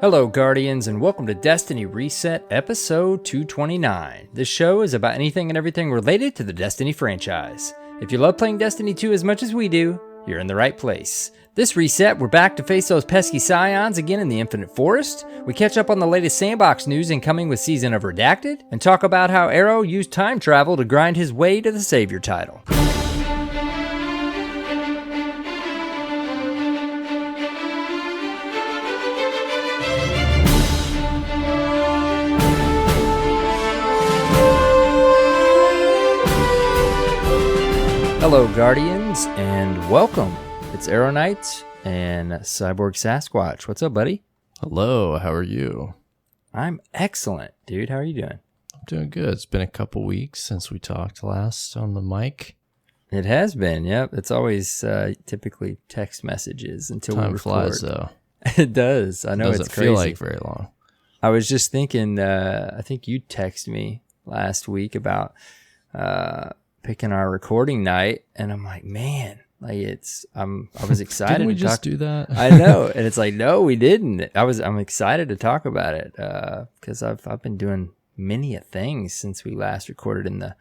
Hello, Guardians, and welcome to Destiny Reset, episode 229. This show is about anything and everything related to the Destiny franchise. If you love playing Destiny 2 as much as we do, you're in the right place. This reset, we're back to face those pesky scions again in the Infinite Forest. We catch up on the latest Sandbox news incoming with Season of Redacted, and talk about how Arrow used time travel to grind his way to the Savior title. Hello, Guardians, and welcome. It's AER0KNIGHT and CyborgSasquatch. What's up, buddy? Hello, how are you? I'm excellent, dude. How are you doing? I'm doing good. It's been a couple weeks since we talked last on the mic. It has been, yep. It's always typically text messages until we record. Time flies, though. It does. I know, it's crazy. Doesn't feel like very long. I was just thinking, I think you texted me last week about picking our recording night, and I'm like, man, like I was excited. Didn't we to just talk. do that? I know, and it's like, no, we didn't. I'm excited to talk about it because I've been doing many a things since we last recorded in the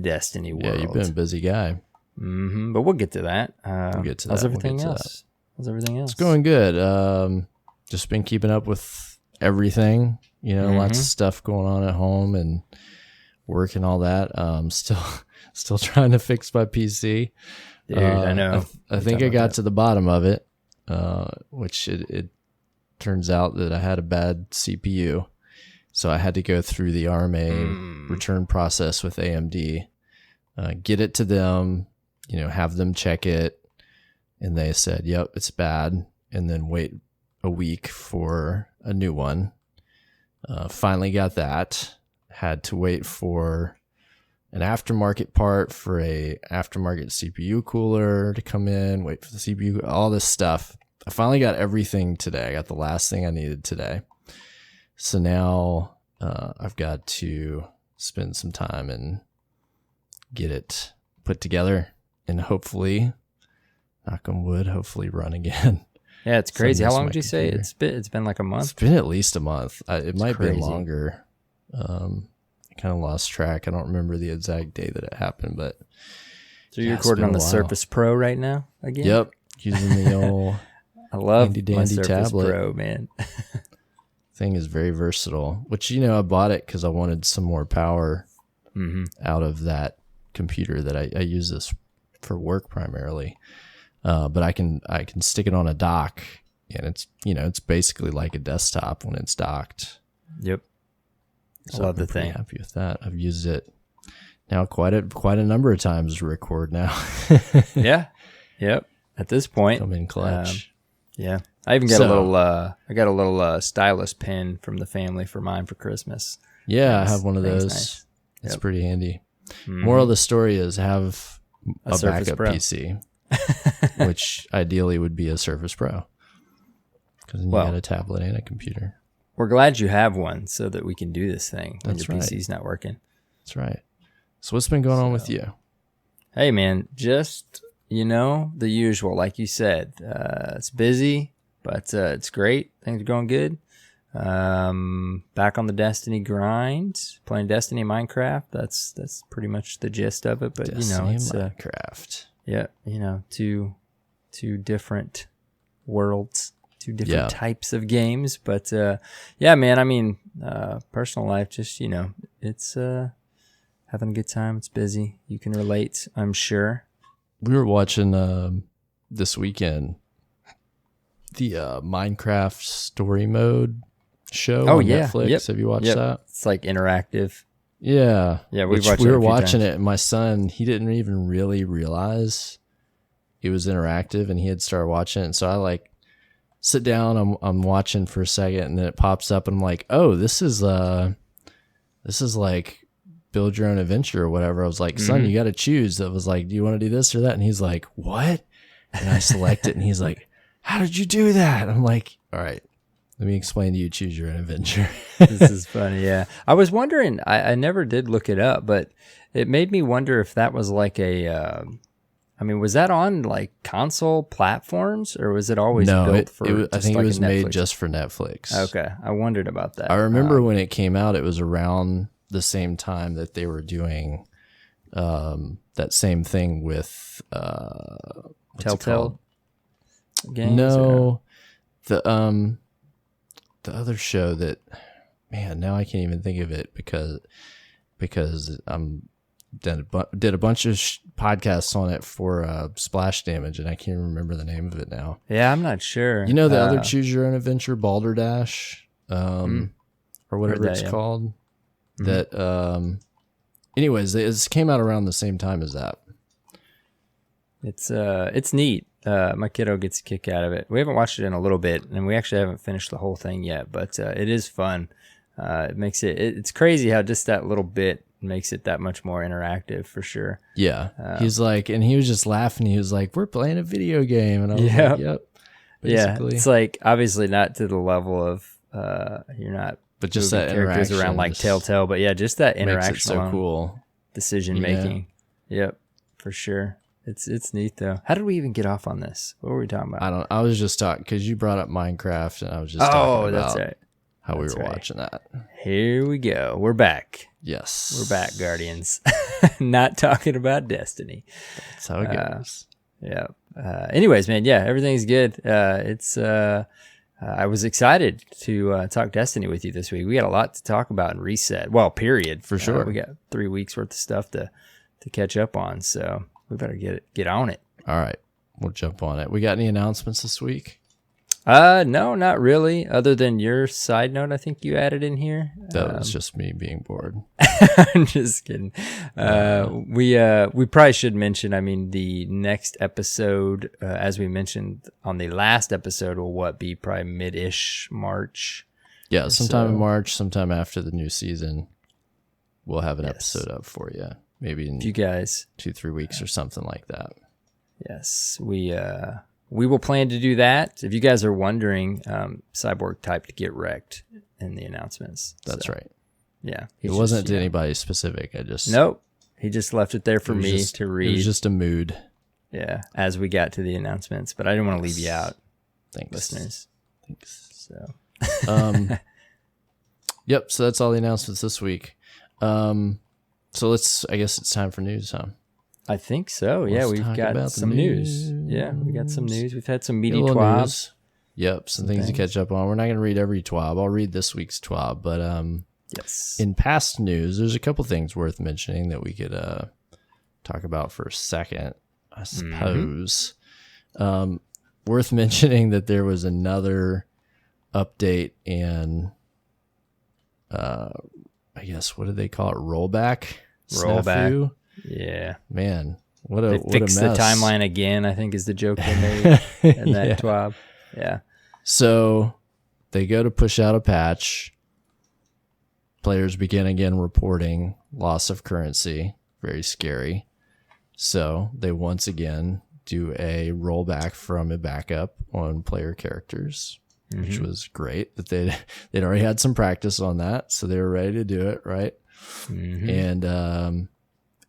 Destiny world. Yeah, you've been a busy guy. Mm-hmm. But we'll get to that. We'll get to how's that. everything else? How's everything else? It's going good. Just been keeping up with everything. You know, lots of stuff going on at home and work and all that. Still trying to fix my PC. Dude, I know. I think I got to the bottom of it, which it turns out that I had a bad CPU. So I had to go through the RMA return process with AMD, get it to them, have them check it. And they said, yep, it's bad. And then wait a week for a new one. Finally got that. Had to wait for an aftermarket part for a aftermarket CPU cooler to come in, wait for the CPU, all this stuff. I finally got everything today. I got the last thing I needed today. So now I've got to spend some time and get it put together and hopefully, knock on wood, hopefully run again. Yeah, it's crazy. How long did you say? It's been like a month? It's been at least a month. It might crazy. be longer. Kind of lost track. I don't remember the exact day that it happened, but so you're recording on the Surface Pro right now again? Yep, using the old I love handy my dandy Surface tablet. Pro, man. Thing is very versatile. Which I bought it because I wanted some more power out of that computer that I use this for work primarily. But I can stick it on a dock, and it's basically like a desktop when it's docked. Yep. So I love I'm the thing. Happy with that. I've used it now quite a number of times to record now. Yeah. Yep. At this point, I'm in clutch. Yeah. I even got a little stylus pen from the family for mine for Christmas. Yeah, I have one of those. Nice. It's Yep. pretty handy. Moral of the story is have a Surface backup Pro. PC, which ideally would be a Surface Pro, because then you got a tablet and a computer. We're glad you have one so that we can do this thing when That's your right. PC's not working. That's right. So what's been going on with you? Hey, man, just, the usual. Like you said, it's busy, but it's great. Things are going good. Back on the Destiny grind, playing Destiny and Minecraft. That's pretty much the gist of it. But, Destiny it's Minecraft. two different worlds. Two different types of games, but man, I mean, personal life, just it's having a good time. It's busy. You can relate, I'm sure. We were watching this weekend the Minecraft story mode show on Netflix. Yep. Have you watched that? It's like interactive. Yeah, we were watching it, and my son, he didn't even really realize it was interactive, and he had started watching it, and so I sit down, I'm watching for a second, and then it pops up, and I'm like, oh, this is like build your own adventure or whatever. I was like, son, you got to choose. I was like, do you want to do this or that? And he's like, what? And I select it, and he's like, how did you do that? I'm like, all right, let me explain to you, choose your own adventure. This is funny. Yeah. I was wondering, I never did look it up, but it made me wonder if that was like a I mean, was that on like console platforms, or was it always No, built for? I think like it was a made Netflix? just for Netflix. Okay, I wondered about that. I remember when it came out, it was around the same time that they were doing that same thing with what's it Telltale called? games. No, the other show that, man, now I can't even think of it because I'm did a bunch of podcasts on it for Splash Damage, and I can't remember the name of it now. Yeah, I'm not sure. You know the other Choose Your Own Adventure, Balderdash, or whatever that, it's yeah. called. That, anyways, it came out around the same time as that. It's neat. My kiddo gets a kick out of it. We haven't watched it in a little bit, and we actually haven't finished the whole thing yet, but it is fun. It makes it's crazy how just that little bit makes it that much more interactive for sure. Yeah. He's like, and he was just laughing. He was like, we're playing a video game. And I was like, yep. Basically. Yeah. It's like, obviously not to the level of, you're not, but just that characters interaction around like Telltale, but yeah, just that interaction. Makes it so cool. Decision making. Yep. For sure. It's neat though. How did we even get off on this? What were we talking about? I was just talking because you brought up Minecraft, and I was just talking about that's right. how we were watching that. Here we go. We're back. Yes. We're back, Guardians. Not talking about Destiny. That's how it goes. Yeah. Anyways, man, yeah, everything's good. I was excited to talk Destiny with you this week. We got a lot to talk about in Reset. Well, period. For sure. We got 3 weeks worth of stuff to catch up on, so we better get on it. All right. We'll jump on it. We got any announcements this week? No, not really. Other than your side note, I think you added in here. That was just me being bored. I'm just kidding. We probably should mention, I mean, the next episode, as we mentioned on the last episode, will be probably mid-ish March. Yeah, sometime in March, sometime after the new season, we'll have an episode up for you. Maybe in you guys 2-3 weeks or something like that. Yes, we will plan to do that. If you guys are wondering, Cyborg typed "get wrecked" in the announcements. That's right. Yeah, it wasn't to anybody specific. Nope. He just left it there for me to read. It was just a mood. Yeah, as we got to the announcements, but I didn't want to leave you out. Thanks, listeners. Thanks. So, yep. So that's all the announcements this week. So I guess it's time for news, huh? I think so. Yeah, we've got some news. Yeah, we got some news. We've had some meaty twabs. Yep, some things to catch up on. We're not going to read every twab. I'll read this week's twab, but yes. In past news, there's a couple things worth mentioning that we could talk about for a second, I suppose. Worth mentioning that there was another update in, I guess, what do they call it? Rollback? Snafu? Yeah. Man, they fixed the timeline again, I think is the joke they made in that twab. Yeah. So they go to push out a patch. Players begin again reporting loss of currency. Very scary. So they once again do a rollback from a backup on player characters, which was great that they'd already had some practice on that. So they were ready to do it, right?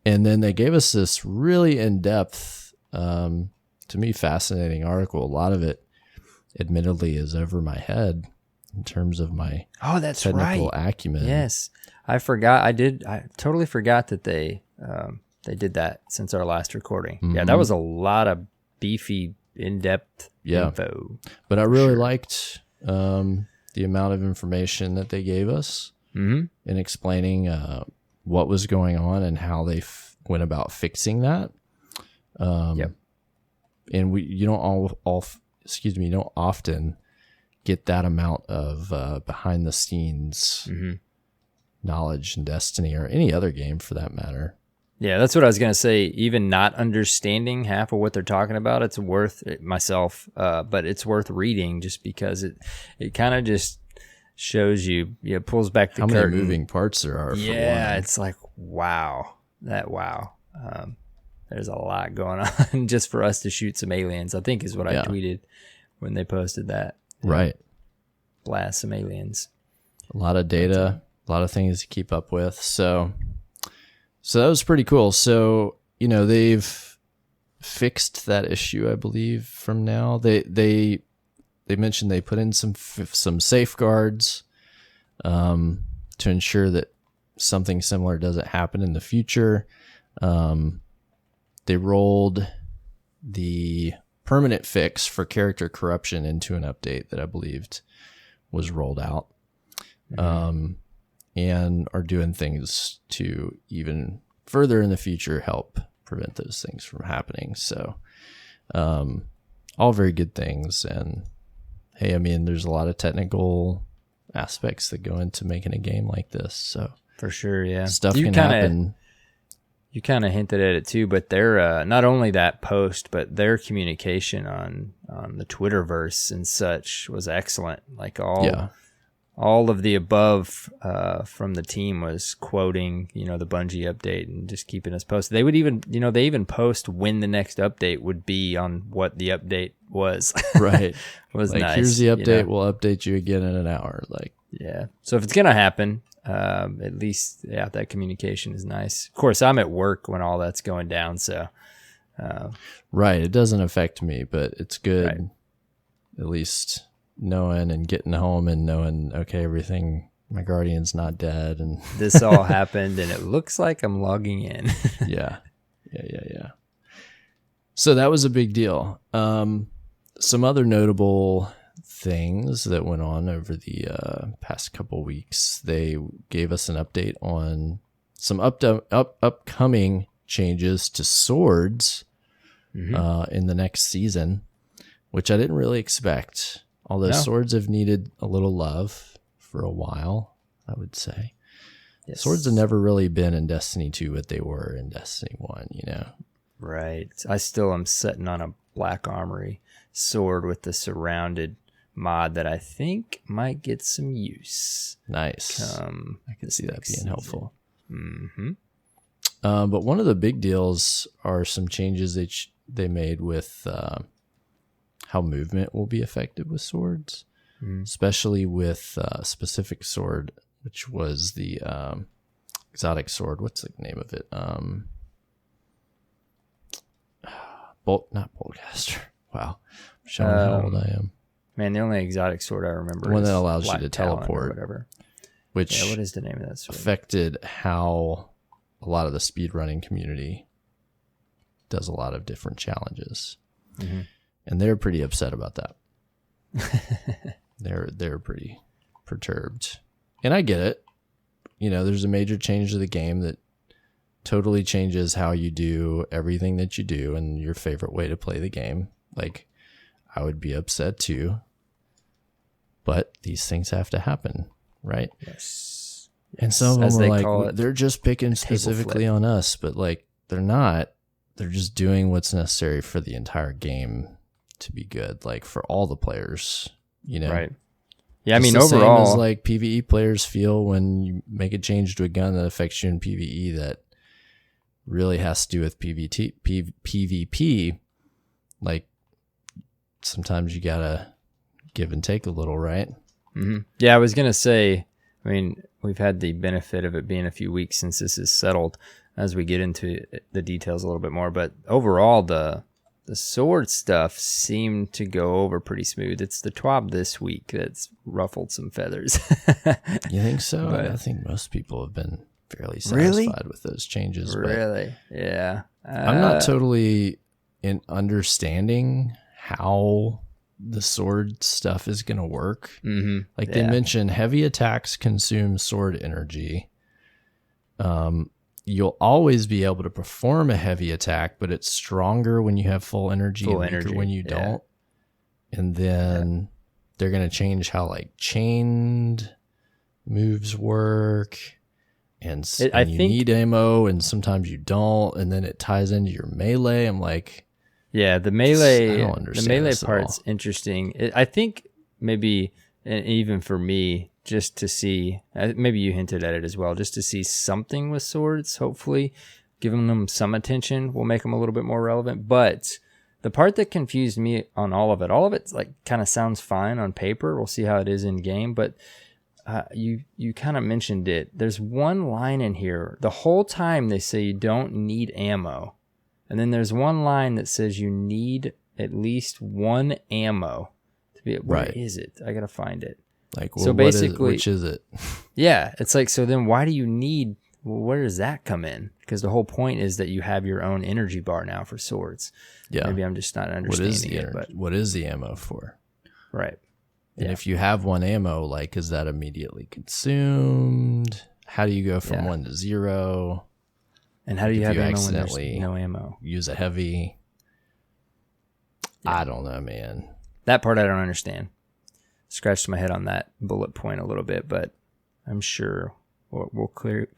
And then they gave us this really in-depth, to me, fascinating article. A lot of it, admittedly, is over my head in terms of my technical acumen. Yes, I forgot. I totally forgot that they did that since our last recording. Yeah, that was a lot of beefy, in-depth info. But I really liked the amount of information that they gave us in explaining what was going on and how they went about fixing that. And you don't you don't often get that amount of behind the scenes knowledge in Destiny or any other game for that matter. Yeah, that's what I was going to say. Even not understanding half of what they're talking about, it's worth it myself, but it's worth reading just because it kind of just shows you, pulls back the curtain. How many moving parts there are. Yeah, it's like, wow. There's a lot going on just for us to shoot some aliens, I think is what I tweeted when they posted that. Right. Blast some aliens. A lot of data, a lot of things to keep up with. So that was pretty cool. So, they've fixed that issue, I believe. From now, they mentioned they put in some safeguards to ensure that something similar doesn't happen in the future. They rolled the permanent fix for character corruption into an update that I believed was rolled out, and are doing things to even further in the future help prevent those things from happening. So all very good things. And hey, I mean, there's a lot of technical aspects that go into making a game like this. So for sure, yeah, stuff can happen. You kind of hinted at it too, but their not only that post, but their communication on the Twitterverse and such was excellent. Like all of the above from the team was quoting, the Bungie update and just keeping us posted. They would even, they even post when the next update would be on what the update was. Right. Was like, nice. Here's the update. We'll update you again in an hour. Like, yeah. So if it's gonna happen, at least that communication is nice. Of course, I'm at work when all that's going down, so right. It doesn't affect me, but it's good, right. At least knowing and getting home and knowing, okay, everything, my guardian's not dead, and this all happened, and it looks like I'm logging in. Yeah. So that was a big deal. Some other notable things that went on over the past couple weeks. They gave us an update on some upcoming changes to swords in the next season, which I didn't really expect. Although swords have needed a little love for a while, I would say. Yes. Swords have never really been in Destiny 2 what they were in Destiny 1, Right. I still am sitting on a Black Armory sword with the surrounded mod that I think might get some use. Nice. I can see that being helpful. Mm-hmm. But one of the big deals are some changes they made with how movement will be affected with swords, especially with a specific sword, which was the exotic sword. What's the name of it? Not Boltcaster. Wow. I'm showing how old I am. Man, the only exotic sword I remember the one is that allows Black you to Talon teleport, or whatever. Which what is the name of that sword? Affected how a lot of the speedrunning community does a lot of different challenges. Mm-hmm. And they're pretty upset about that. They're pretty perturbed. And I get it. There's a major change to the game that totally changes how you do everything that you do and your favorite way to play the game. Like, I would be upset too. But these things have to happen, right? Yes. And some of them are like, they're just picking specifically on us, but like, they're not. They're just doing what's necessary for the entire game to be good, like for all the players, Right. Yeah, I Just mean, the overall, same as like PvE players feel when you make a change to a gun that affects you in PvE that really has to do with PvP. Like, sometimes you gotta give and take a little, right? Mm-hmm. Yeah, I was gonna say, I mean, we've had the benefit of it being a few weeks since this is settled as we get into the details a little bit more, but overall the sword stuff seemed to go over pretty smooth. It's the TWAB this week that's ruffled some feathers. You think so? But I think most people have been fairly satisfied with those changes. Really? Yeah. I'm not totally in understanding how the sword stuff is going to work. Mm-hmm. Like they mentioned, heavy attacks consume sword energy. You'll always be able to perform a heavy attack, but it's stronger when you have full energy and weaker when you don't. And then they're going to change how like chained moves work. And you need ammo and sometimes you don't. And then it ties into your melee. I'm like, yeah, the melee part's interesting. I think maybe, and even for me, just to see, maybe you hinted at it as well, just to see something with swords, hopefully giving them some attention will make them a little bit more relevant. But the part that confused me on all of it's like kind of sounds fine on paper. We'll see how it is in game, but you kind of mentioned it. There's one line in here. The whole time they say you don't need ammo. And then there's one line that says you need at least one ammo to be. Where Right. is it? I gotta find it. Like, So well, basically, which is it? Yeah, it's like, so then why do you need? Well, where does that come in? Because the whole point is that you have your own energy bar now for swords. Yeah. Maybe I'm just not understanding it. But what is the ammo for? right. And if you have one ammo, like, is that immediately consumed? How do you go from 1 to 0? And how do you have ammo when there's accidentally no ammo? use a heavy? I don't know, man. That part I don't understand. Scratched my head on that bullet point a little bit, but I'm sure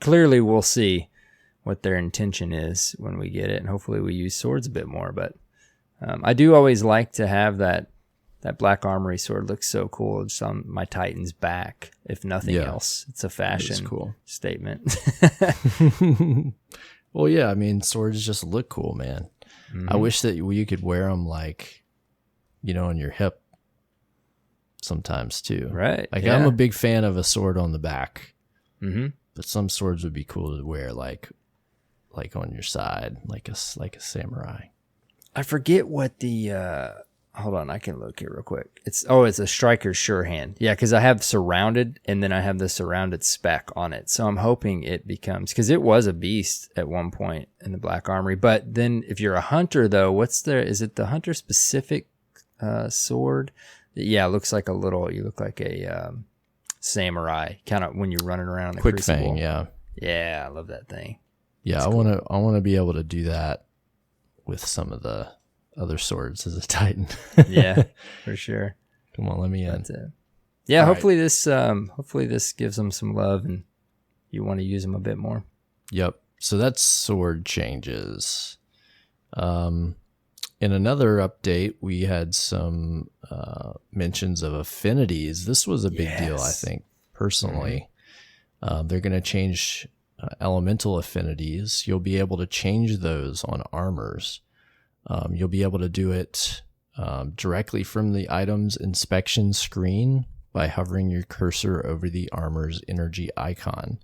clearly we'll see what their intention is when we get it, and hopefully we use swords a bit more. But I do always like to have that Black Armory sword. Looks so cool. It's on my Titan's back, if nothing else. It's a fashion statement. Well, yeah, I mean, swords just look cool, man. Mm-hmm. I wish that you could wear them, like, on your hip sometimes too. Right. Like, I'm a big fan of a sword on the back. Mm-hmm. But some swords would be cool to wear, like on your side, like a samurai. I forget what the hold on, I can look here real quick. It's a striker's sure hand. Yeah, because I have surrounded, and then I have the surrounded spec on it. So I'm hoping it becomes, because it was a beast at one point in the Black Armory. But then if you're a hunter, though, is it the hunter specific sword? Yeah, it looks like you look like a samurai, kind of when you're running around the quick crucible. fang. Yeah, I love that thing. Yeah, I want to be able to do that with some of the other swords as a Titan. Yeah, for sure. Come on, let me in. That's it. Yeah, hopefully this gives them some love and you want to use them a bit more. Yep. So that's sword changes. In another update, we had some mentions of affinities. This was a big deal, I think, personally. Mm-hmm. They're going to change elemental affinities. You'll be able to change those on armors. You'll be able to do it directly from the item's inspection screen by hovering your cursor over the armor's energy icon.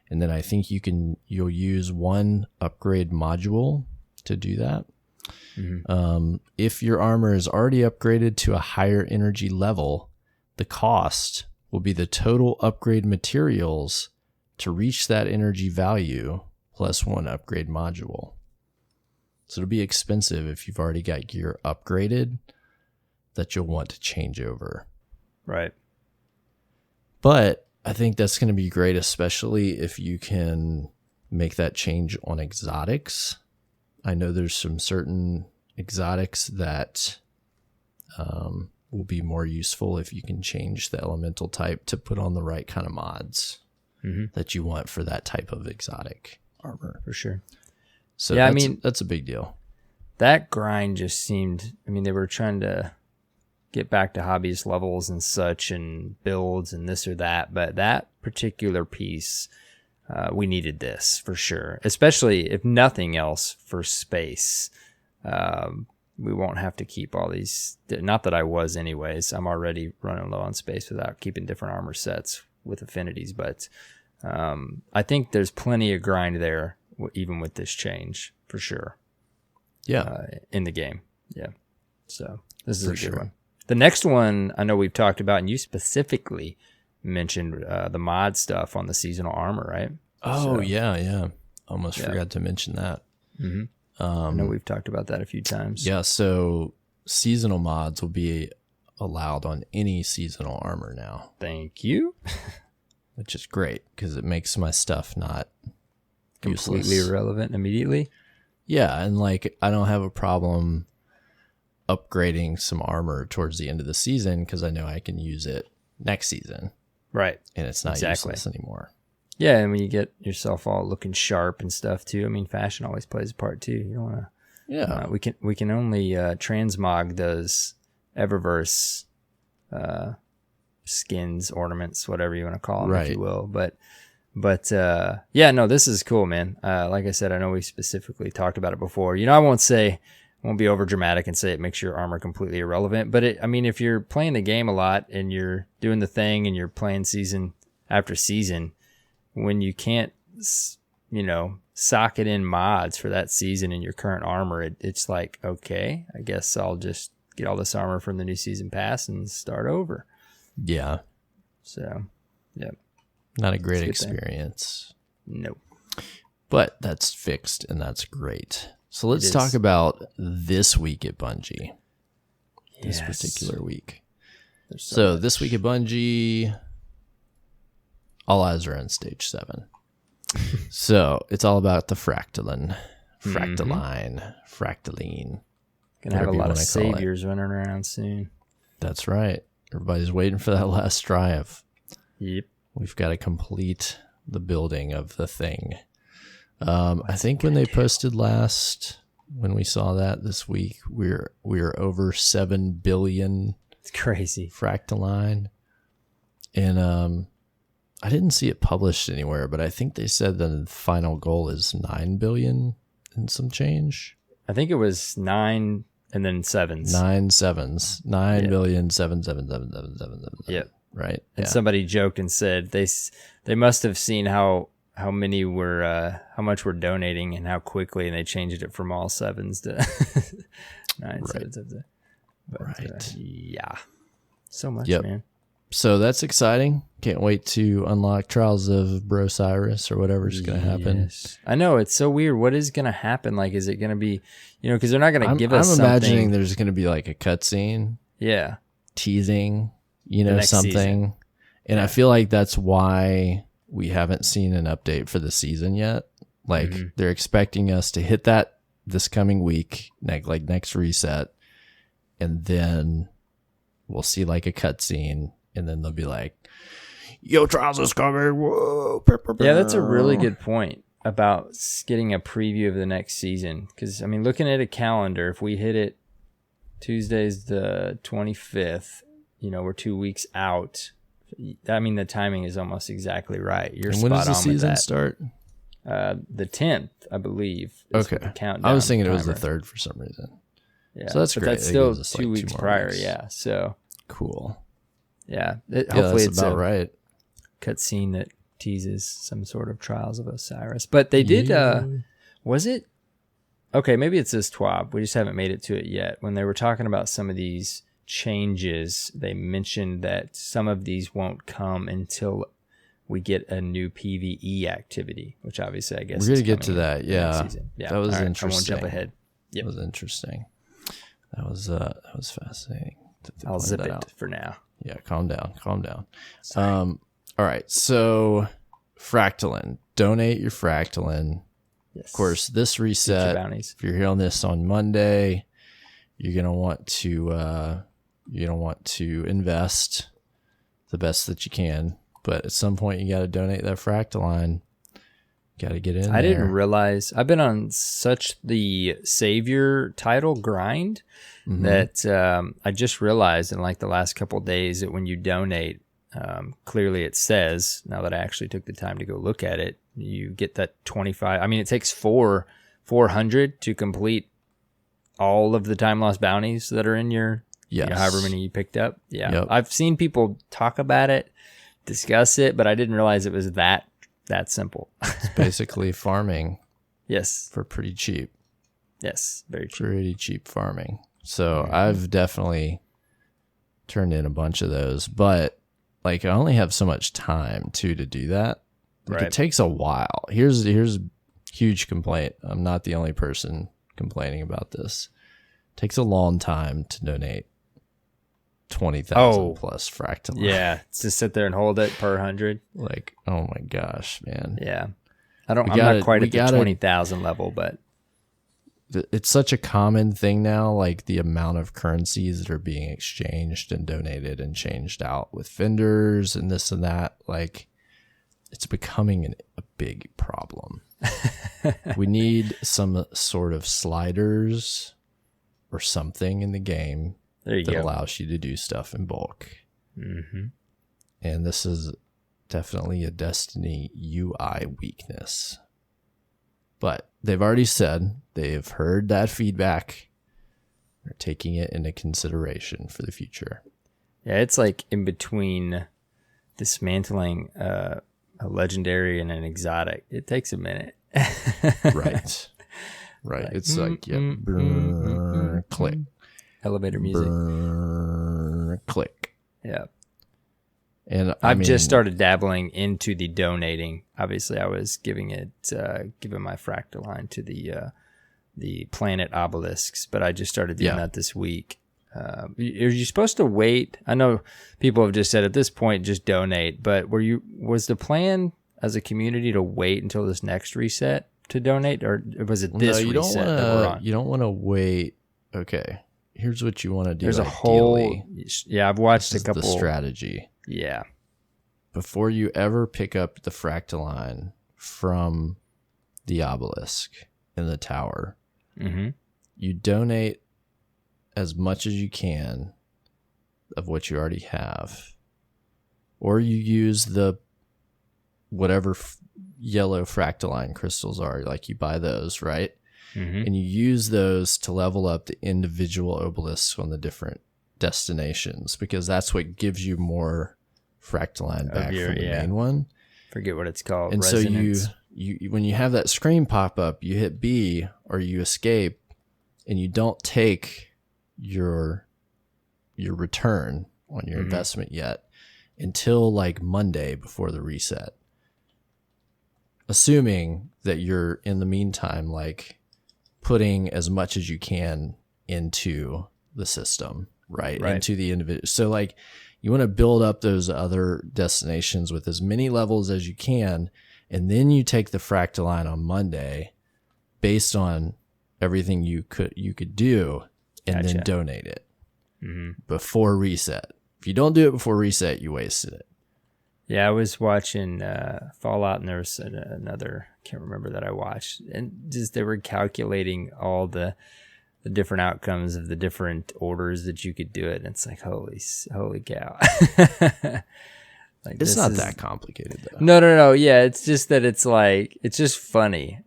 And then I think you'll use one upgrade module to do that. Mm-hmm. If your armor is already upgraded to a higher energy level, the cost will be the total upgrade materials to reach that energy value plus one upgrade module. So it'll be expensive if you've already got gear upgraded that you'll want to change over. Right. But I think that's going to be great, especially if you can make that change on exotics. I know there's some certain exotics that will be more useful if you can change the elemental type to put on the right kind of mods that you want for that type of exotic armor. For sure. So yeah, that's a big deal. That grind just seemed, they were trying to get back to hobbyist levels and such and builds and this or that, but that particular piece, we needed this for sure, especially if nothing else for space. We won't have to keep all these, not that I was anyways. I'm already running low on space without keeping different armor sets with affinities, but I think there's plenty of grind there, even with this change, for sure. Yeah. In the game. Yeah. So this is a good one. The next one I know we've talked about, and you specifically mentioned the mod stuff on the seasonal armor, right? Oh, so, yeah. Almost forgot to mention that. Mm-hmm. I know we've talked about that a few times. Yeah, so seasonal mods will be allowed on any seasonal armor now. Thank you. Which is great, because it makes my stuff not completely useless. Irrelevant immediately. Yeah, and I don't have a problem upgrading some armor towards the end of the season because I know I can use it next season. Right. And it's not useless anymore. Yeah, and when you get yourself all looking sharp and stuff too, fashion always plays a part too. You don't want to. Yeah. We can only transmog those Eververse skins, ornaments, whatever you want to call them, if you will. But this is cool, man. Like I said, I know we specifically talked about it before. I won't be over dramatic and say it makes your armor completely irrelevant. But if you're playing the game a lot and you're doing the thing and you're playing season after season, when you can't, socket in mods for that season in your current armor, it's like, okay, I guess I'll just get all this armor from the new season pass and start over. Yeah. So, yeah. Not a great experience. No. But that's fixed, and that's great. So let's talk about this week at Bungie. This particular week. So this week at Bungie, all eyes are on stage 7. So it's all about the Fractaline. Fractaline. Gonna have a lot of saviors running around soon. That's right. Everybody's waiting for that last triumph. Yep. We've got to complete the building of the thing. I think when they posted last, when we saw that this week, we're over 7 billion. It's crazy. Fractaline. And I didn't see it published anywhere, but I think they said the final goal is 9 billion and some change. I think it was 9 and then 7s. 9 7s. 9 billion 7777777. Yep. Right. And somebody joked and said they must have seen how many were how much we're donating and how quickly, and they changed it from all 7s to 9 7s. But, yeah. So much, man. So that's exciting. Can't wait to unlock Trials of Brosiris or whatever's going to happen. I know, it's so weird. What is going to happen? Like, is it going to be, because they're not going to give us something. I'm imagining there's going to be like a cutscene. Yeah. Teasing, something. Season. And I feel like that's why we haven't seen an update for the season yet. Like, they're expecting us to hit that this coming week, like next reset. And then we'll see like a cutscene. And then they'll be like, yo, Trials is coming. Whoa. Yeah, that's a really good point about getting a preview of the next season. Because, looking at a calendar, if we hit it Tuesday's the 25th, we're 2 weeks out. The timing is almost exactly right. You're spot on with that. When does the season start? The 10th, I believe. Okay. I was thinking it was the 3rd for some reason. Yeah. So that's but great. That's still 2 weeks prior. Yeah. So cool. Yeah. Hopefully it's about right. Cutscene that teases some sort of Trials of Osiris. But they did. Was it? Okay, maybe it's this TWAB. We just haven't made it to it yet. When they were talking about some of these changes, they mentioned that some of these won't come until we get a new PvE activity, which obviously I guess we're gonna get to that. Yeah. Yeah, that was right, interesting. I won't jump ahead. Yep. That was interesting. That was fascinating. I'll zip it out for now. Yeah, calm down. All right, so Fractaline. Donate your Fractaline. Yes. Of course, this reset, if you're hearing this on Monday, you're gonna want to invest the best that you can. But at some point, you got to donate that Fractaline. Got to get in there. I didn't realize. I've been on such the Savior title grind that I just realized in like the last couple of days that when you donate, clearly it says, now that I actually took the time to go look at it, you get that 25. It takes 400 to complete all of the time lost bounties that are in your, however many you picked up. Yeah. Yep. I've seen people talk about it, discuss it, but I didn't realize it was that simple. It's basically farming. Yes. For pretty cheap. Yes. Very cheap. Pretty cheap farming. So I've definitely turned in a bunch of those, but like I only have so much time to do that. Like, it takes a while. Here's a huge complaint. I'm not the only person complaining about this. It takes a long time to donate 20,000 plus Fractaline. Yeah, to sit there and hold it per 100. Like, oh my gosh, man. Yeah. I'm not quite at the 20,000 level, but it's such a common thing now, like the amount of currencies that are being exchanged and donated and changed out with vendors and this and that. Like, it's becoming a big problem. We need some sort of sliders or something in the game that allows you to do stuff in bulk. Mm-hmm. And this is definitely a Destiny UI weakness. But they've already said they've heard that feedback. They're taking it into consideration for the future. Yeah, it's like in between dismantling a legendary and an exotic. It takes a minute. Right. It's like, click. Elevator music. Click. Yeah. And I've just started dabbling into the donating. Obviously, I was giving my fractal line to the planet obelisks, but I just started doing that this week. Are you supposed to wait? I know people have just said at this point just donate, but was the plan as a community to wait until this next reset to donate, or was it this reset that we're on? You don't want to wait. Okay, here's what you want to do. There's ideally. I've watched a couple. The strategy. Yeah. Before you ever pick up the fractal line from the obelisk in the tower, you donate as much as you can of what you already have, or you use the whatever yellow fractal line crystals are, like you buy those, right? And you use those to level up the individual obelisks on the different destinations, because that's what gives you more fractal line back from the main one. Forget what it's called. And Resonance. so you when you have that screen pop up, you hit B or you escape, and you don't take your return on your investment yet until like Monday before the reset. Assuming that you're in the meantime like putting as much as you can into the system, right? Into the individual. So like you want to build up those other destinations with as many levels as you can, and then you take the fractal line on Monday based on everything you could do, and then donate it before reset. If you don't do it before reset, you wasted it. Yeah, I was watching Fallout, and there was another, I can't remember that I watched, and just they were calculating all the different outcomes of the different orders that you could do it, and it's like holy cow. Like, it's not that complicated though. No. Yeah, it's just that it's just funny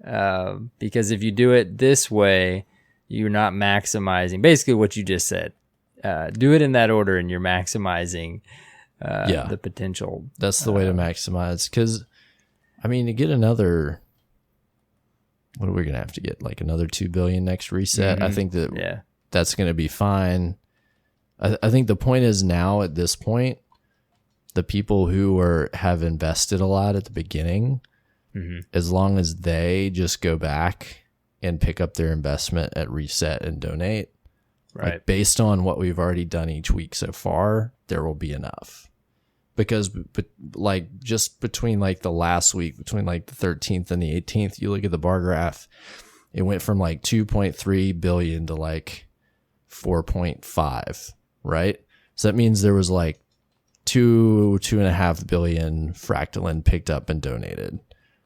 because if you do it this way, you're not maximizing basically what you just said. Do it in that order, and you're maximizing the potential. That's the way to maximize. Because, I mean, to get another, what are we going to have to get? Like another 2 billion next reset? I think that's going to be fine. I think the point is now at this point, the people who have invested a lot at the beginning, as long as they just go back and pick up their investment at reset and donate, like based on what we've already done each week so far, there will be enough. Because like just between like the last week, between like the 13th and the 18th, you look at the bar graph, it went from like 2.3 billion to like 4.5, right? So that means there was like 2.5 billion fractalin picked up and donated.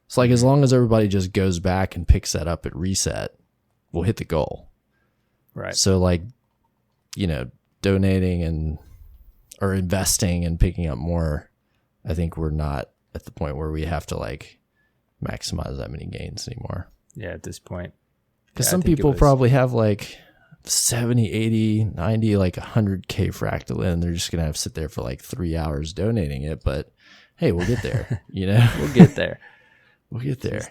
It's like as long as everybody just goes back and picks that up at reset, we'll hit the goal. Right. So like, donating or investing and picking up more, I think we're not at the point where we have to like maximize that many gains anymore. Yeah, at this point. Because some people probably have like 70, 80, 90, like 100K fractalin. They're just going to have to sit there for like 3 hours donating it. But hey, we'll get there, We'll get there. We'll get there. Just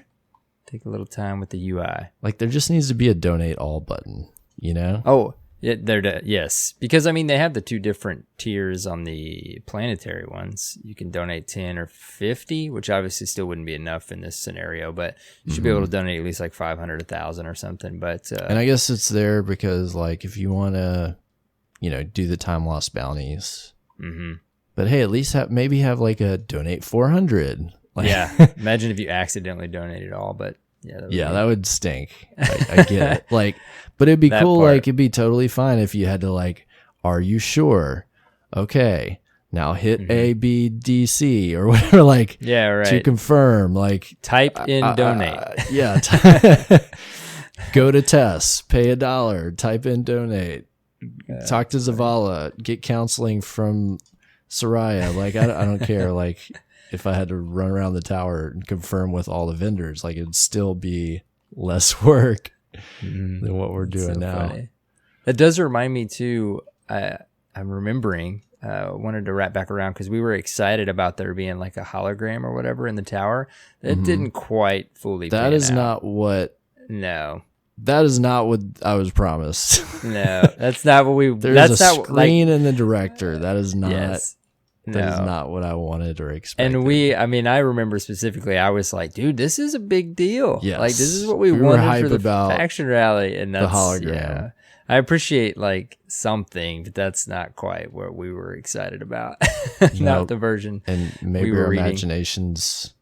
take a little time with the UI. Like there just needs to be a donate all button, Oh, yeah, yes. Because, I mean, they have the two different tiers on the planetary ones. You can donate 10 or 50, which obviously still wouldn't be enough in this scenario, but you should be able to donate at least like 500, 1,000 or something. But and I guess it's there because, like, if you want to, do the time loss bounties, but hey, at least maybe have like a donate 400. Like, yeah. Imagine if you accidentally donated all, but that would stink. I get it. Like, but it'd be cool. Part. Like, it'd be totally fine if you had to like, are you sure? Okay, now hit A, B, D, C or whatever. Like, to confirm. Like, type in donate. Go to test, pay $1, type in donate, talk to Zavala, get counseling from Soraya. Like, I don't care. Like, if I had to run around the tower and confirm with all the vendors, like it'd still be less work than what we're doing now. Funny. It does remind me too. I'm remembering wanted to wrap back around because we were excited about there being like a hologram or whatever in the tower. It didn't quite fully. That is not what. No. That is not what I was promised. No, that's not what we. There's that's a not screen in the director. That is not. Yes. That is not what I wanted or expected. And I remember specifically, I was like, dude, this is a big deal. Yes. Like, this is what we wanted for the about faction rally. And that's the hologram. Yeah, I appreciate like something, but that's not quite what we were excited about. Not the version. And maybe our imaginations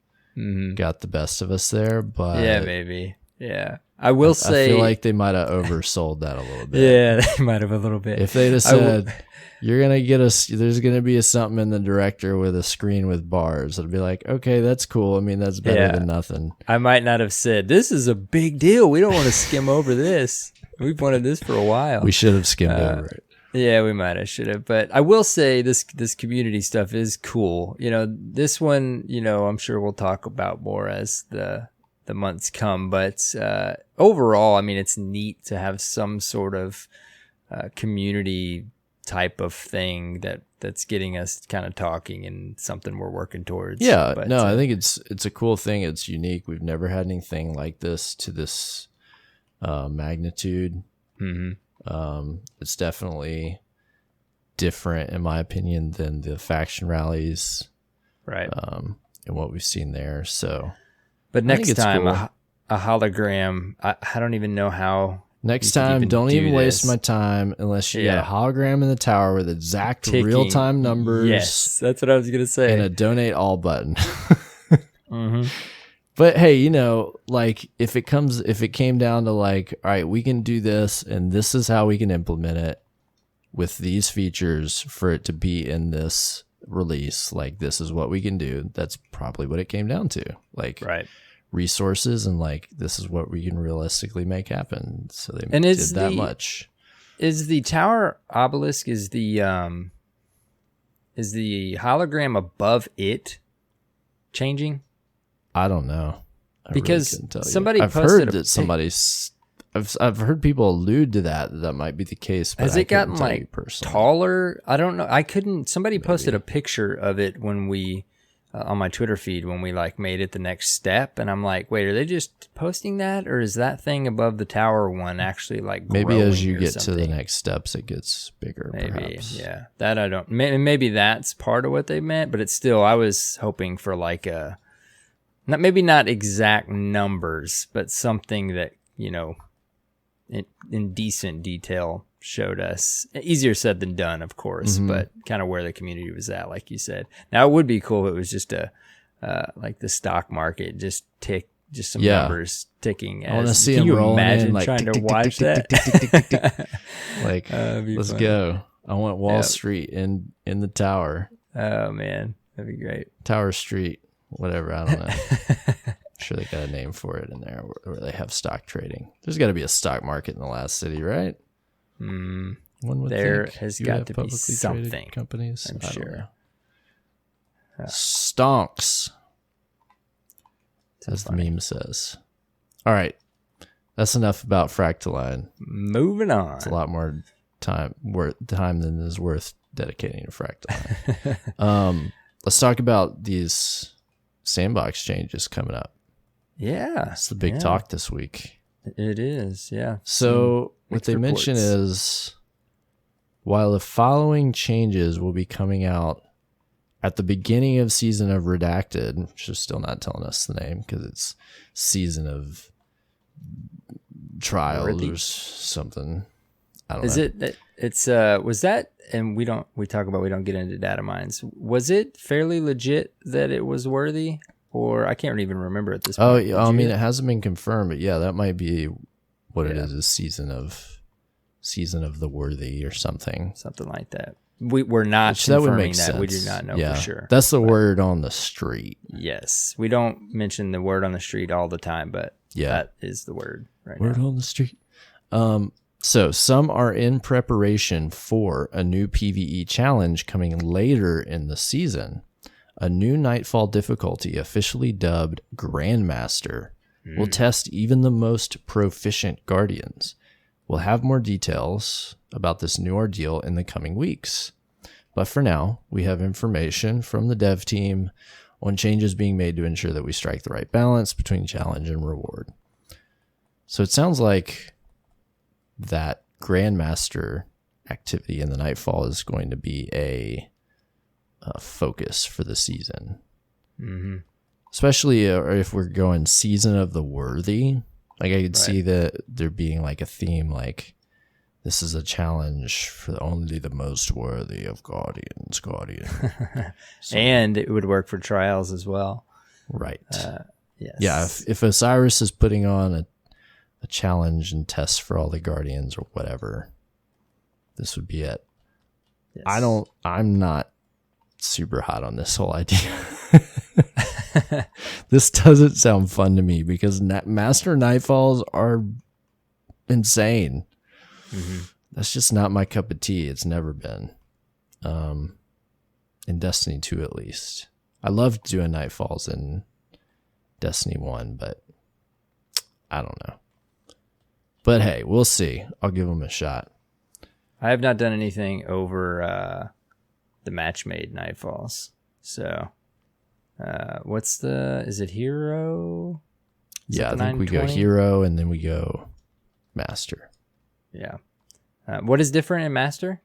got the best of us there, but yeah, maybe. Yeah. I will say, I feel like they might have oversold that a little bit. Yeah, they might have a little bit. If they'd have said, you're going to get us, there's going to be something in the director with a screen with bars, it'd be like, okay, that's cool. I mean, that's better than nothing. I might not have said, this is a big deal. We don't want to skim over this. We've wanted this for a while. We should have skimmed over it. Yeah, we might have, should have. But I will say this community stuff is cool. You know, this one, you know, I'm sure we'll talk about more as the months come. But overall, I mean, it's neat to have some sort of community type of thing that's getting us kind of talking and something we're working towards. Yeah, but, no, I think it's a cool thing. It's unique. We've never had anything like this to this magnitude. It's definitely different, in my opinion, than the faction rallies, right? And what we've seen there. So, but next time, cool. a hologram. I don't even know how. Next time, don't even waste my time unless you got a hologram in the tower with exact real-time numbers. Yes, that's what I was gonna say. And a donate all button. But hey, you know, like if it came down to like, all right, we can do this, and this is how we can implement it with these features for it to be in this release. Like, this is what we can do. That's probably what it came down to. Like, resources, and like, this is what we can realistically make happen. So they did that much. Is the tower obelisk, is the hologram above it changing? I don't know. Because really somebody I've heard that somebody's. I've heard people allude to that might be the case. But has it gotten like taller? I don't know. I couldn't. Somebody posted a picture of it when we on my Twitter feed when we like made it the next step, and I'm like, wait, are they just posting that, or is that thing above the tower one actually like maybe as you get to the next steps, it gets bigger? Maybe, perhaps. Yeah. That I don't. Maybe that's part of what they meant, but it's still. I was hoping for like a. Maybe not exact numbers, but something that, you know, in decent detail showed us. Easier said than done, of course, but kind of where the community was at, like you said. Now, it would be cool if it was just like the stock market, just some numbers ticking. I want to see them rolling in, like, trying to watch that? Like, let's go. I want Wall Street in the tower. Oh, man. That'd be great. Tower Street. Whatever, I don't know. I'm sure they got a name for it in there where they have stock trading. There's got to be a stock market in the last city, right? One would there has got to be something. Companies, I'm sure. Stonks, as the meme says. All right, that's enough about Fractaline. Moving on. It's a lot more time than is worth dedicating to Fractaline. Let's talk about these Sandbox changes coming up. Yeah. It's the big talk this week. It is, yeah. So what they mention is, while the following changes will be coming out at the beginning of Season of Redacted, which is still not telling us the name because it's Season of Trials or something. I don't know. Is it? It's was that? And we don't get into data mines. Was it fairly legit that it was worthy, or I can't even remember at this point? Oh, I mean, it hasn't been confirmed, but yeah, that might be what it is season of the worthy or something like that. We're not confirming that. We do not know for sure. That's the word on the street. Yes, we don't mention the word on the street all the time, but that is the word right now. Word on the street. So some are in preparation for a new PvE challenge coming later in the season. A new Nightfall difficulty, officially dubbed Grandmaster, will test even the most proficient Guardians. We'll have more details about this new ordeal in the coming weeks. But for now, we have information from the dev team on changes being made to ensure that we strike the right balance between challenge and reward. So it sounds like that Grandmaster activity in the Nightfall is going to be a focus for the season. Mm-hmm. Especially if we're going Season of the Worthy. Like I could see that there being like a theme like, this is a challenge for only the most worthy of guardians. So, and it would work for trials as well. Right. Yes. Yeah, if Osiris is putting on a challenge and test for all the guardians or whatever, this would be it. Yes. I'm not super hot on this whole idea. This doesn't sound fun to me because Master Nightfalls are insane. Mm-hmm. That's just not my cup of tea. It's never been. In Destiny 2 at least. I loved doing Nightfalls in Destiny 1, but I don't know. But hey, we'll see. I'll give them a shot. I have not done anything over the match-made Nightfalls. So, is it Hero? Yeah, I think we go Hero and then we go Master. Yeah. What is different in Master?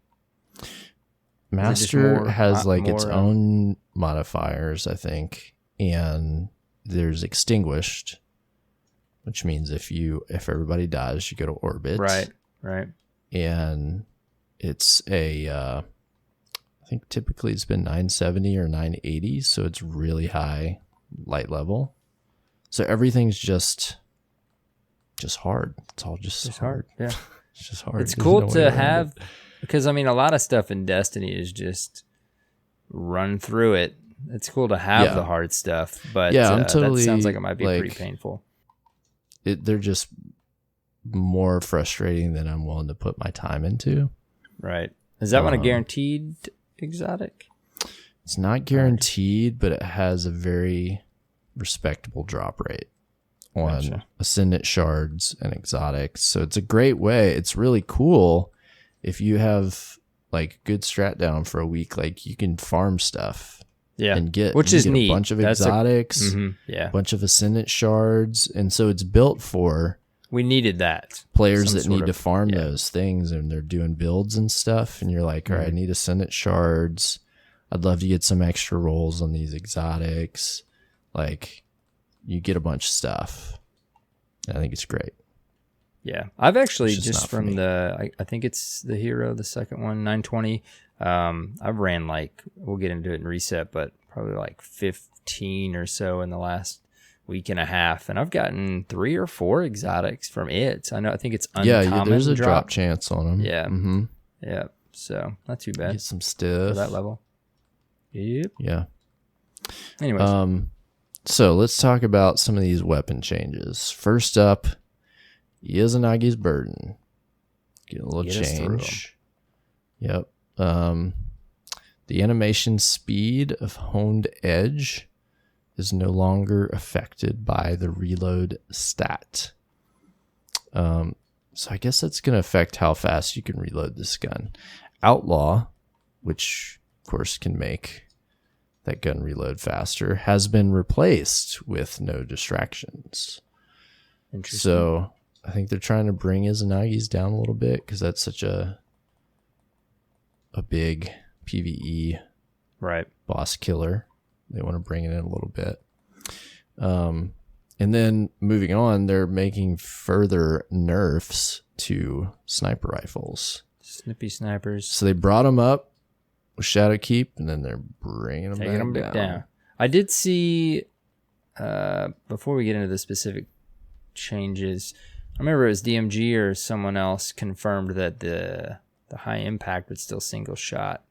Master has its own modifiers, I think, and there's Extinguished, which means if everybody dies, you go to orbit. Right. And it's I think typically it's been 970 or 980, so it's really high light level. So everything's just hard. It's all just hard. Yeah. It's just hard. It's cool to have, because I mean, a lot of stuff in Destiny is just run through it. It's cool to have the hard stuff, but I'm totally, that sounds like it might be pretty painful. They're just more frustrating than I'm willing to put my time into. Right. Is that one a guaranteed exotic? It's not guaranteed, but it has a very respectable drop rate on Ascendant Shards and exotics. So it's a great way. It's really cool if you have like good strat down for a week. Like you can farm stuff, and get neat. A bunch of exotics, a bunch of Ascendant Shards, and so it's built for. We needed that. Players that need to farm those things, and they're doing builds and stuff, and you're like, all right, I need Ascendant Shards. I'd love to get some extra rolls on these exotics. Like, you get a bunch of stuff. I think it's great. Yeah. I've actually just from I think it's the Hero, the second one, 920. I've ran we'll get into it in Reset, but probably like 15 or so in the last week and a half, and I've gotten 3 or 4 exotics from it. I think it's uncommon. Yeah, there's a drop chance on them. Yeah. Mm-hmm. Yeah. So not too bad. Get some stuff for that level. Yep. Yeah. Anyways. So let's talk about some of these weapon changes. First up, Izanagi's Burden. Get a little change. Yep. The animation speed of Honed Edge is no longer affected by the reload stat. So I guess that's going to affect how fast you can reload this gun. Outlaw, which of course can make that gun reload faster, has been replaced with no distractions. Interesting. So I think they're trying to bring Izanagi's down a little bit because that's such a big PvE boss killer. They want to bring it in a little bit. And then moving on, they're making further nerfs to sniper rifles. Snippy snipers. So they brought them up with Shadowkeep, and then they're bringing them back down. I did see, before we get into the specific changes, I remember it was DMG or someone else confirmed that the high impact would still single shot.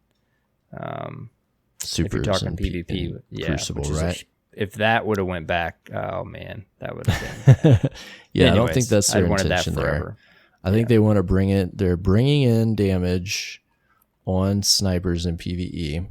Supers, if you're talking PvP, Crucible, right? If that would have went back, oh man, that would have been. Anyways, I don't think that's their intention there. I think they want to bring it. They're bringing in damage on snipers in PvE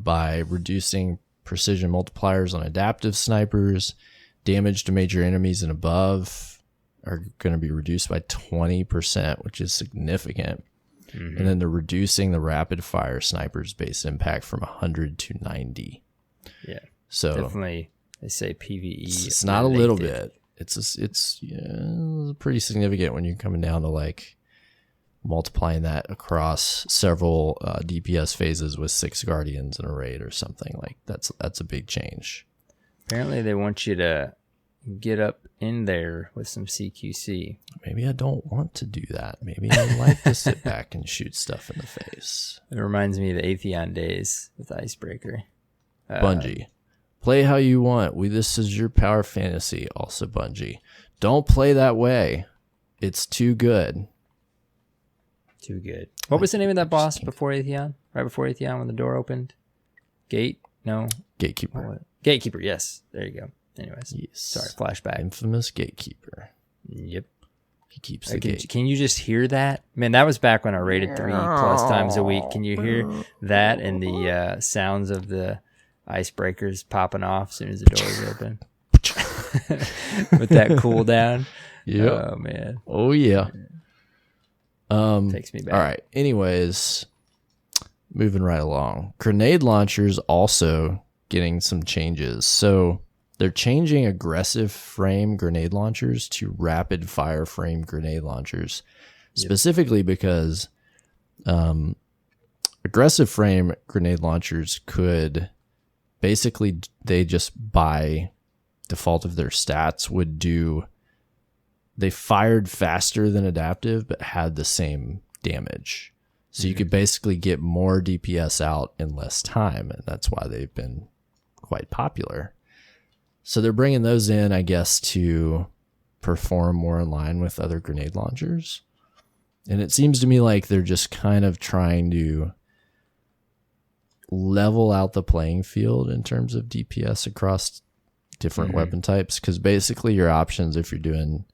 by reducing precision multipliers on adaptive snipers. Damage to major enemies and above are going to be reduced by 20%, which is significant. And then they're reducing the rapid fire sniper's base impact from 100 to 90. Yeah. So definitely, they say PvE. It's not a little bit. It's pretty significant when you're coming down to like multiplying that across several DPS phases with 6 guardians in a raid or something. Like that's a big change. Apparently, they want you to get up in there with some CQC. Maybe I don't want to do that. Maybe I like to sit back and shoot stuff in the face. It reminds me of the Atheon days with Icebreaker. Bungie. Play how you want. This is your power fantasy. Also Bungie. Don't play that way. It's too good. Too good. What was the name of that boss before Atheon? Right before Atheon when the door opened? Gate? No. Gatekeeper. Gatekeeper, yes. There you go. Anyways. Yes. Sorry, flashback. Infamous Gatekeeper. Yep. He keeps the gate. Can you just hear that? Man, that was back when I raided 3+ times a week. Can you hear that and the sounds of the icebreakers popping off as soon as the doors open? With that cooldown. Yeah. Oh, man. Oh, yeah. Takes me back. All right. Anyways, moving right along. Grenade launchers also getting some changes. So they're changing aggressive frame grenade launchers to rapid fire frame grenade launchers, specifically because aggressive frame grenade launchers could basically, they just by default of their stats would do, they fired faster than adaptive but had the same damage. So you could basically get more DPS out in less time, and that's why they've been quite popular. So they're bringing those in, I guess, to perform more in line with other grenade launchers. And it seems to me like they're just kind of trying to level out the playing field in terms of DPS across different weapon types. Because basically your options, if you're doing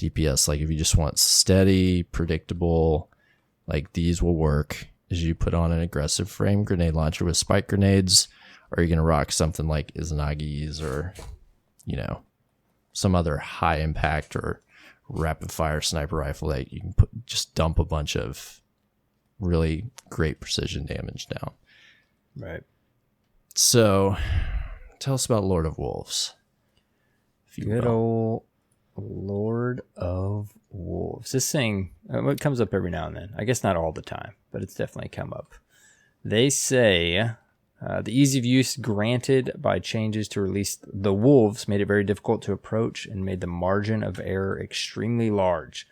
DPS, like if you just want steady, predictable, like these will work, is you put on an aggressive frame grenade launcher with spike grenades, or you're going to rock something like Izanagi's or, some other high impact or rapid fire sniper rifle that you can just dump a bunch of really great precision damage down. Right. So tell us about Lord of Wolves. Good old Lord of Wolves. This thing, it comes up every now and then. I guess not all the time, but it's definitely come up. They say the ease of use granted by changes to release the wolves made it very difficult to approach and made the margin of error extremely large.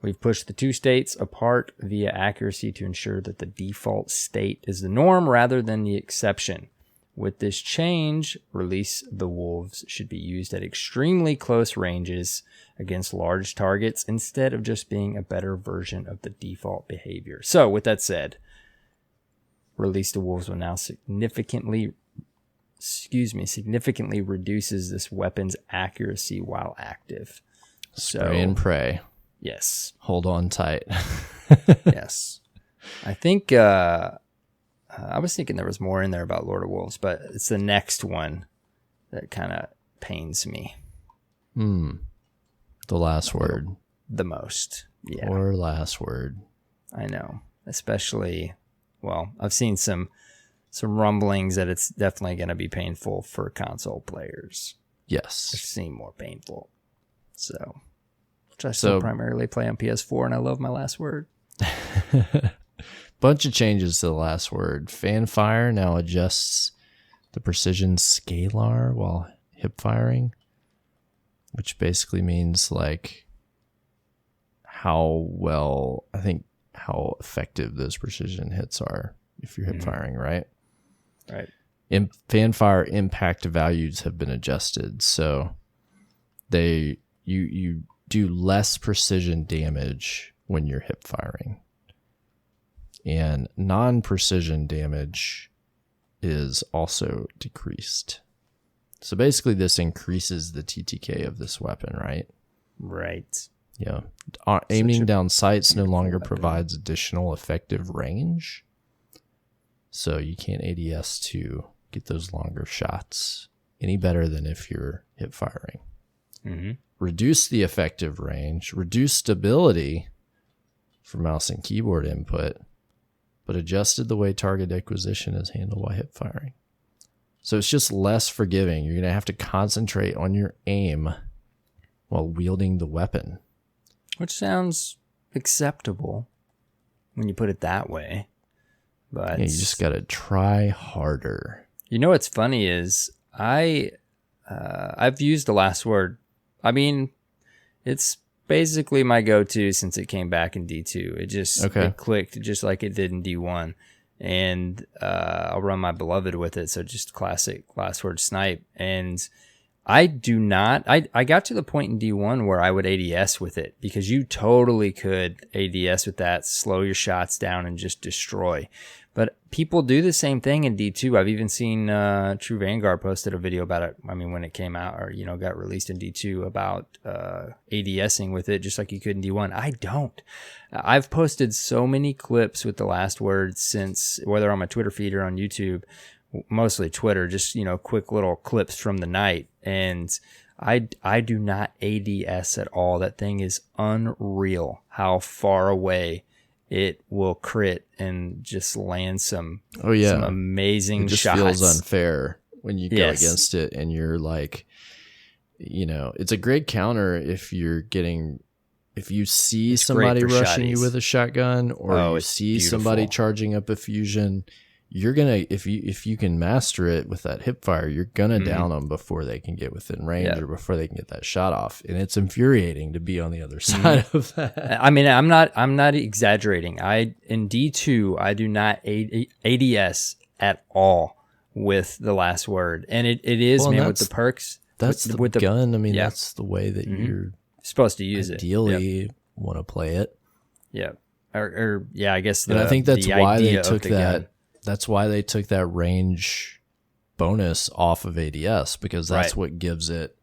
We've pushed the two states apart via accuracy to ensure that the default state is the norm rather than the exception. With this change, release the wolves should be used at extremely close ranges against large targets instead of just being a better version of the default behavior. So with that said, release the wolves will now significantly reduces this weapon's accuracy while active. Spray and pray. Yes. Hold on tight. Yes. I think I was thinking there was more in there about Lord of Wolves, but it's the next one that kind of pains me. The last word. The most. Yeah. Or last word. I know. Especially, well, I've seen some rumblings that it's definitely going to be painful for console players. Yes. It seem more painful. So, which I still primarily play on PS4, and I love my last word. Bunch of changes to the last word. Fanfire now adjusts the precision scalar while hip firing, which basically means like how effective those precision hits are if you're hip firing, right? Right. Fanfire impact values have been adjusted, so you do less precision damage when you're hip firing. And non-precision damage is also decreased. So basically this increases the TTK of this weapon, right? Right. Yeah. Aiming down sights no longer provides additional effective range. So you can't ADS to get those longer shots any better than if you're hip firing. Mm-hmm. Reduce the effective range, reduce stability, for mouse and keyboard input, but adjusted the way target acquisition is handled while hip firing. So it's just less forgiving. You're going to have to concentrate on your aim while wielding the weapon. Which sounds acceptable when you put it that way. But yeah, you just got to try harder. You know what's funny is I've used the last word. I mean, it's basically my go-to since it came back in D2. It clicked just like it did in D1. And I'll run my beloved with it, so just classic last word snipe. And I got to the point in D1 where I would ADS with it, because you totally could ADS with that, slow your shots down and just destroy. But people do the same thing in D2. I've even seen True Vanguard posted a video about it. I mean, when it came out, or got released in D2, about ADSing with it, just like you could in D1. I don't. I've posted so many clips with the last word since, whether on my Twitter feed or on YouTube, mostly Twitter, just quick little clips from the night, and I do not ADS at all. That thing is unreal how far away it will crit and just land some amazing shots. It just feels unfair when you go against it, and you're like, it's a great counter if you see somebody rushing you with a shotgun, or you see somebody charging up a fusion. You're gonna, if you can master it with that hip fire, you're gonna down them before they can get within range, or before they can get that shot off. And it's infuriating to be on the other side of that. I mean, I'm not exaggerating. In D2, I do not ADS at all with the last word, and it is with the perks. That's with the gun. I mean, that's the way that you're supposed to use ideally want to play it. Yeah, or I guess. And I think that's why they took that. Gun. That's why they took that range bonus off of ADS, because that's what gives it.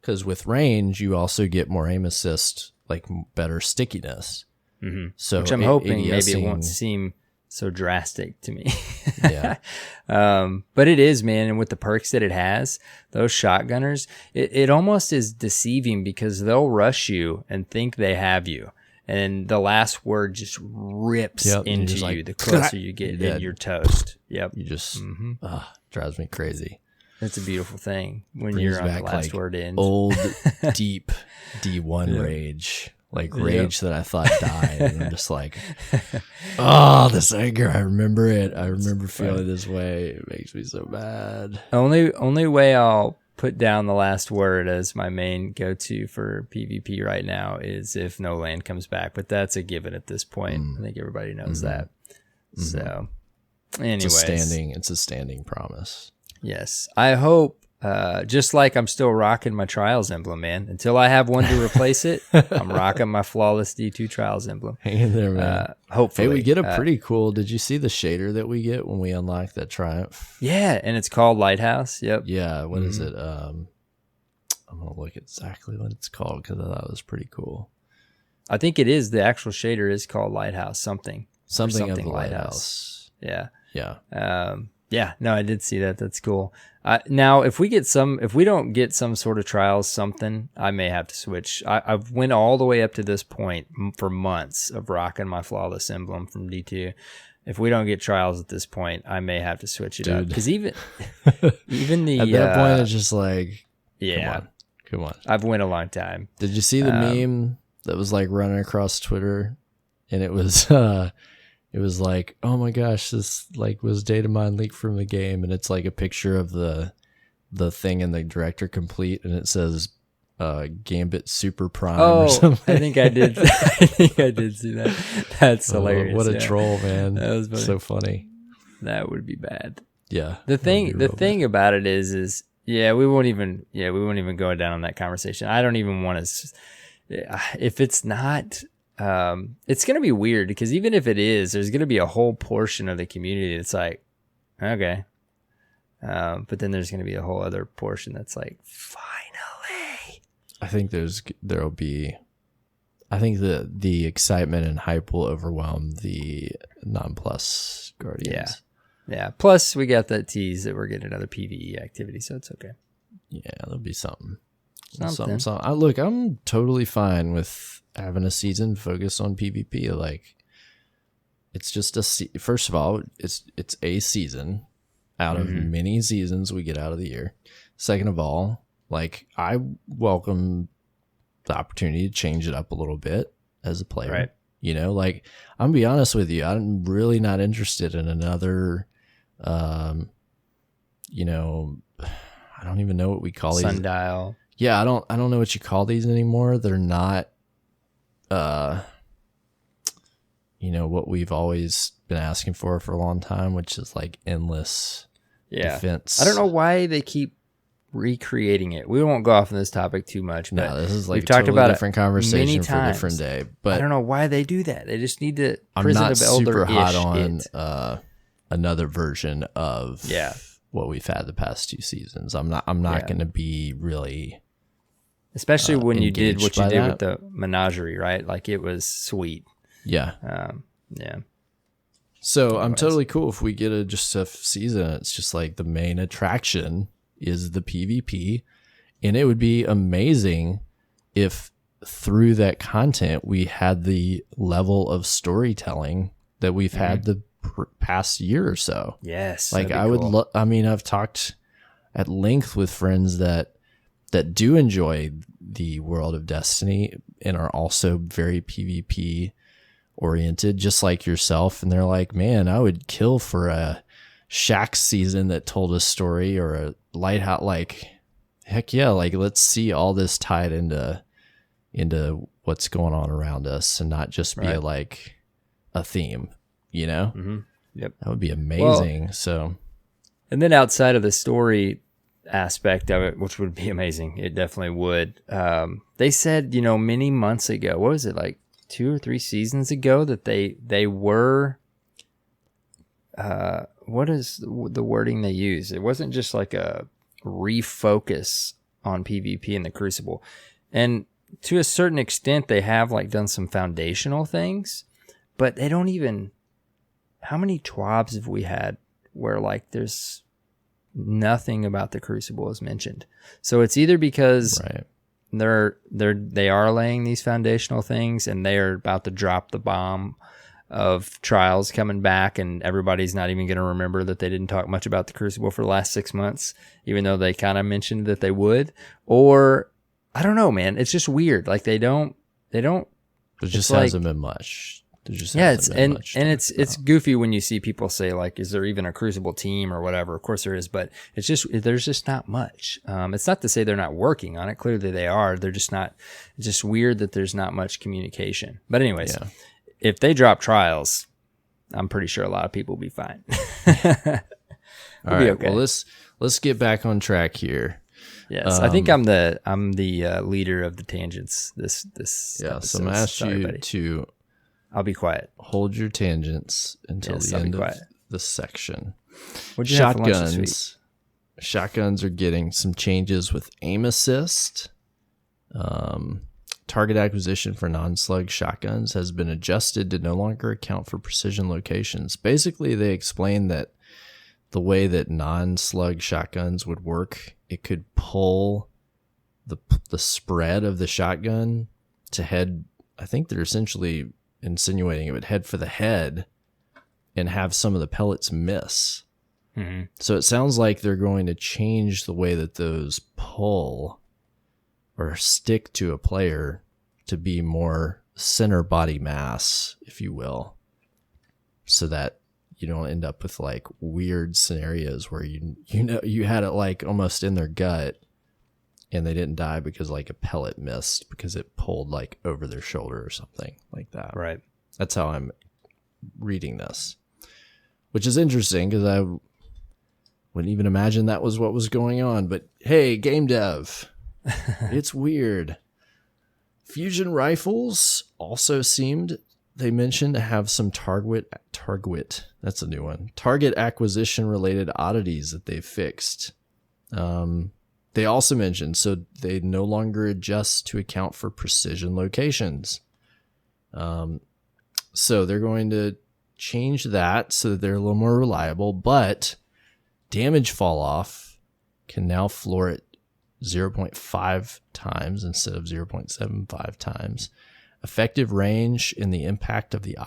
Because with range, you also get more aim assist, like better stickiness. Mm-hmm. So, which I'm hoping maybe it won't seem so drastic to me. Yeah. But it is, man. And with the perks that it has, those shotgunners, it almost is deceiving, because they'll rush you and think they have you. And the last word just rips into you. Like, the closer you get, and you're toast. Yep. You just drives me crazy. That's a beautiful thing when you're on the last word end. Old, deep D1 rage. Like rage that I thought died. And I'm just like, this anger. I remember it. I remember feeling this way. It makes me so bad. Only way I'll put down the last word as my main go-to for PvP right now is if no land comes back, but that's a given at this point. I think everybody knows that. So anyways, it's a standing promise. Yes, I hope just like I'm still rocking my Trials emblem, man, until I have one to replace it. I'm rocking my flawless D2 Trials emblem. Hang in there, man. Hopefully. Hey, we get a pretty cool, did you see the shader that we get when we unlock that Triumph? Yeah, and it's called Lighthouse. Yep. Yeah, what is it? I'm going to look exactly what it's called, because I thought it was pretty cool. I think it is. The actual shader is called Lighthouse something of the Lighthouse. Yeah. Yeah. Yeah, no, I did see that. That's cool. Now, if we don't get some sort of Trials something, I may have to switch. I've went all the way up to this point for months of rocking my flawless emblem from D2. If we don't get Trials at this point, I may have to switch it up, because even the at that point, it's just like, come on. I've went a long time. Did you see the meme that was like running across Twitter, and it was it was like, oh my gosh, this like was data mine leaked from the game, and it's like a picture of the thing in the director complete, and it says Gambit Super Prime or something. I think I did. I think I did see that. That's hilarious. What a troll, man! That was funny. So funny. That would be bad. Yeah. The thing about it is we won't even go down on that conversation. I don't even want to. If it's not. It's going to be weird, because even if it is, there's going to be a whole portion of the community that's like, okay. But then there's going to be a whole other portion that's like, finally. I think there'll be, I think the excitement and hype will overwhelm the non-plus Guardians. Yeah. Plus we got that tease that we're getting another PvE activity, so it's okay. Yeah, there'll be something. Look, I'm totally fine with having a season focused on PvP. Like, it's just first of all, it's a season out of many seasons we get out of the year. Second of all, like, I welcome the opportunity to change it up a little bit as a player. Right. You know, like, I'm gonna be honest with you, I'm really not interested in another, you know, I don't even know what we call these. Sundial. Yeah, I don't know what you call these anymore. They're not, you know, what we've always been asking for a long time, which is like endless defense. I don't know why they keep recreating it. We won't go off on this topic too much, but no, this is like we've talked totally about different conversation many for a different day. But I don't know why they do that. They just need to. I'm Prison not of Elder super hot on another version of what we've had the past 2 seasons. I'm not going to be really, especially when you did what you did that. with the menagerie, right? Like, it was sweet. Yeah. Yeah. So I'm totally cool if we get just a season. It's just like the main attraction is the PvP, and it would be amazing if through that content we had the level of storytelling that we've had the past year or so. Yes, like I would. I mean, I've talked at length with friends that do enjoy the world of Destiny and are also very PvP oriented, just like yourself, and they're like, man, I would kill for a Shack season that told a story, or a Lighthouse. Like, heck yeah, like, let's see all this tied into what's going on around us, and not just be like a theme, you know? Yep, that would be amazing. Well, and then outside of the story aspect of it, which would be amazing, it definitely would. They said, you know, many months ago, what was it, like 2 or 3 seasons ago, that they were, what is the wording they use? It wasn't just like a refocus on PvP in the Crucible. And to a certain extent, they have like done some foundational things, but they don't even, how many TWABs have we had where like there's nothing about the Crucible is mentioned? So it's either because they are laying these foundational things and they are about to drop the bomb of Trials coming back, and everybody's not even going to remember that they didn't talk much about the Crucible for the last 6 months, even though they kind of mentioned that they would. Or I don't know, man. It's just weird. Like, they don't. There just hasn't been much. It's goofy when you see people say, like, is there even a Crucible team or whatever? Of course there is, but there's just not much. It's not to say they're not working on it. Clearly they are. They're just not. It's just weird that there's not much communication. But anyways, if they drop Trials, I'm pretty sure a lot of people will be fine. All right. Okay. Well, let's get back on track here. Yes, I think I'm the leader of the tangents. This yeah. So I'm gonna ask you to. I'll be quiet. Hold your tangents until the end of the section. What'd you have for lunch this week? Shotguns are getting some changes with aim assist. Target acquisition for non-slug shotguns has been adjusted to no longer account for precision locations. Basically, they explained that the way that non-slug shotguns would work, it could pull the spread of the shotgun to head. I think they're essentially insinuating it would head for the head and have some of the pellets miss. Mm-hmm. So it sounds like they're going to change the way that those pull or stick to a player to be more center body mass, if you will, so that you don't end up with like weird scenarios where you had it like almost in their gut and they didn't die because like a pellet missed because it pulled like over their shoulder or something like that. Right. That's how I'm reading this, which is interesting because I wouldn't even imagine that was what was going on. But hey, game dev, it's weird. Fusion rifles also seemed, they mentioned, to have some target, that's a new one, target acquisition related oddities that they've fixed. They also mentioned, so they no longer adjust to account for precision locations. So they're going to change that so that they're a little more reliable, but damage fall off can now floor at 0.5 times instead of 0.75 times. Effective range in the impact of the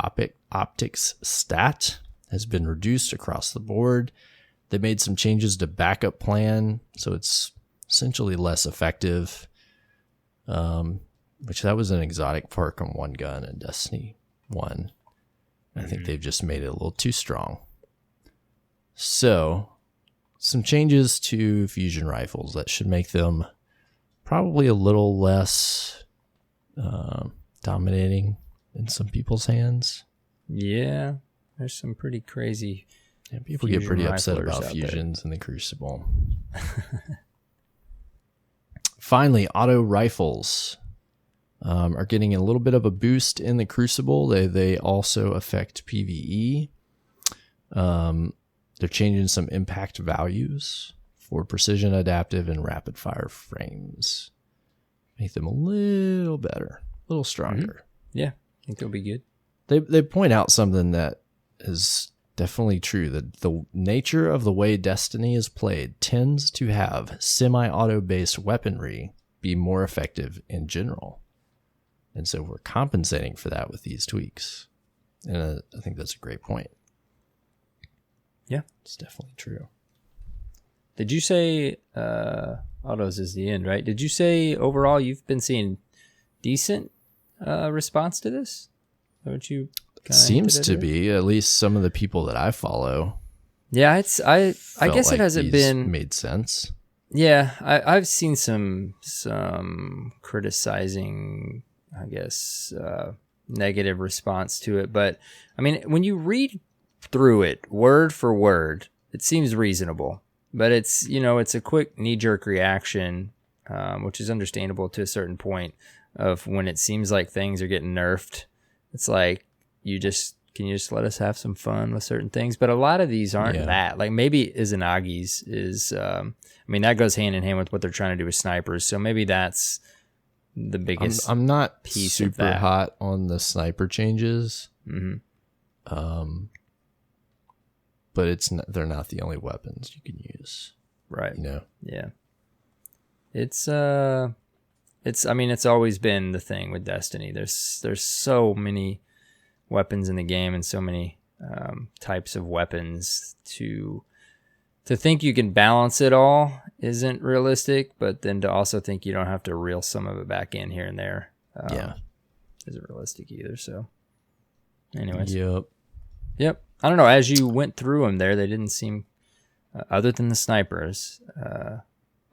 optics stat has been reduced across the board. They made some changes to backup plan, so it's essentially less effective. Which that was an exotic perk on one gun in Destiny 1. I think they've just made it a little too strong. So, some changes to fusion rifles that should make them probably a little less dominating in some people's hands. Yeah, there's some pretty crazy. Yeah, people get pretty upset about fusions in the Crucible. Finally, auto rifles are getting a little bit of a boost in the Crucible. They also affect PvE. They're changing some impact values for precision, adaptive, and rapid fire frames. Make them a little better, a little stronger. Yeah, I think they'll be good. They point out something that is definitely true, that the nature of the way Destiny is played tends to have semi-auto based weaponry be more effective in general. And so we're compensating for that with these tweaks. And I think that's a great point. Yeah, it's definitely true. Did you say autos is the end, right? Did you say overall you've been seeing decent response to this? What you seems to be, at least some of the people that I follow. Yeah, I guess it hasn't been made sense. Yeah, I've seen some criticizing, I guess, negative response to it. But I mean, when you read through it word for word, it seems reasonable. But it's, it's a quick knee-jerk reaction, which is understandable to a certain point, of when it seems like things are getting nerfed. It's like, can you just let us have some fun with certain things? But a lot of these aren't that. Like maybe Izanagi's is, that goes hand in hand with what they're trying to do with snipers. So maybe that's the biggest. I'm not piece super of that. hot on the sniper changes. Mm-hmm. But they're not the only weapons you can use. Right. Yeah. It's always been the thing with Destiny. There's so many weapons in the game and so many types of weapons to think you can balance it all isn't realistic, but then to also think you don't have to reel some of it back in here and there isn't realistic either. So anyways. Yep. I don't know. As you went through them there, they didn't seem, other than the snipers,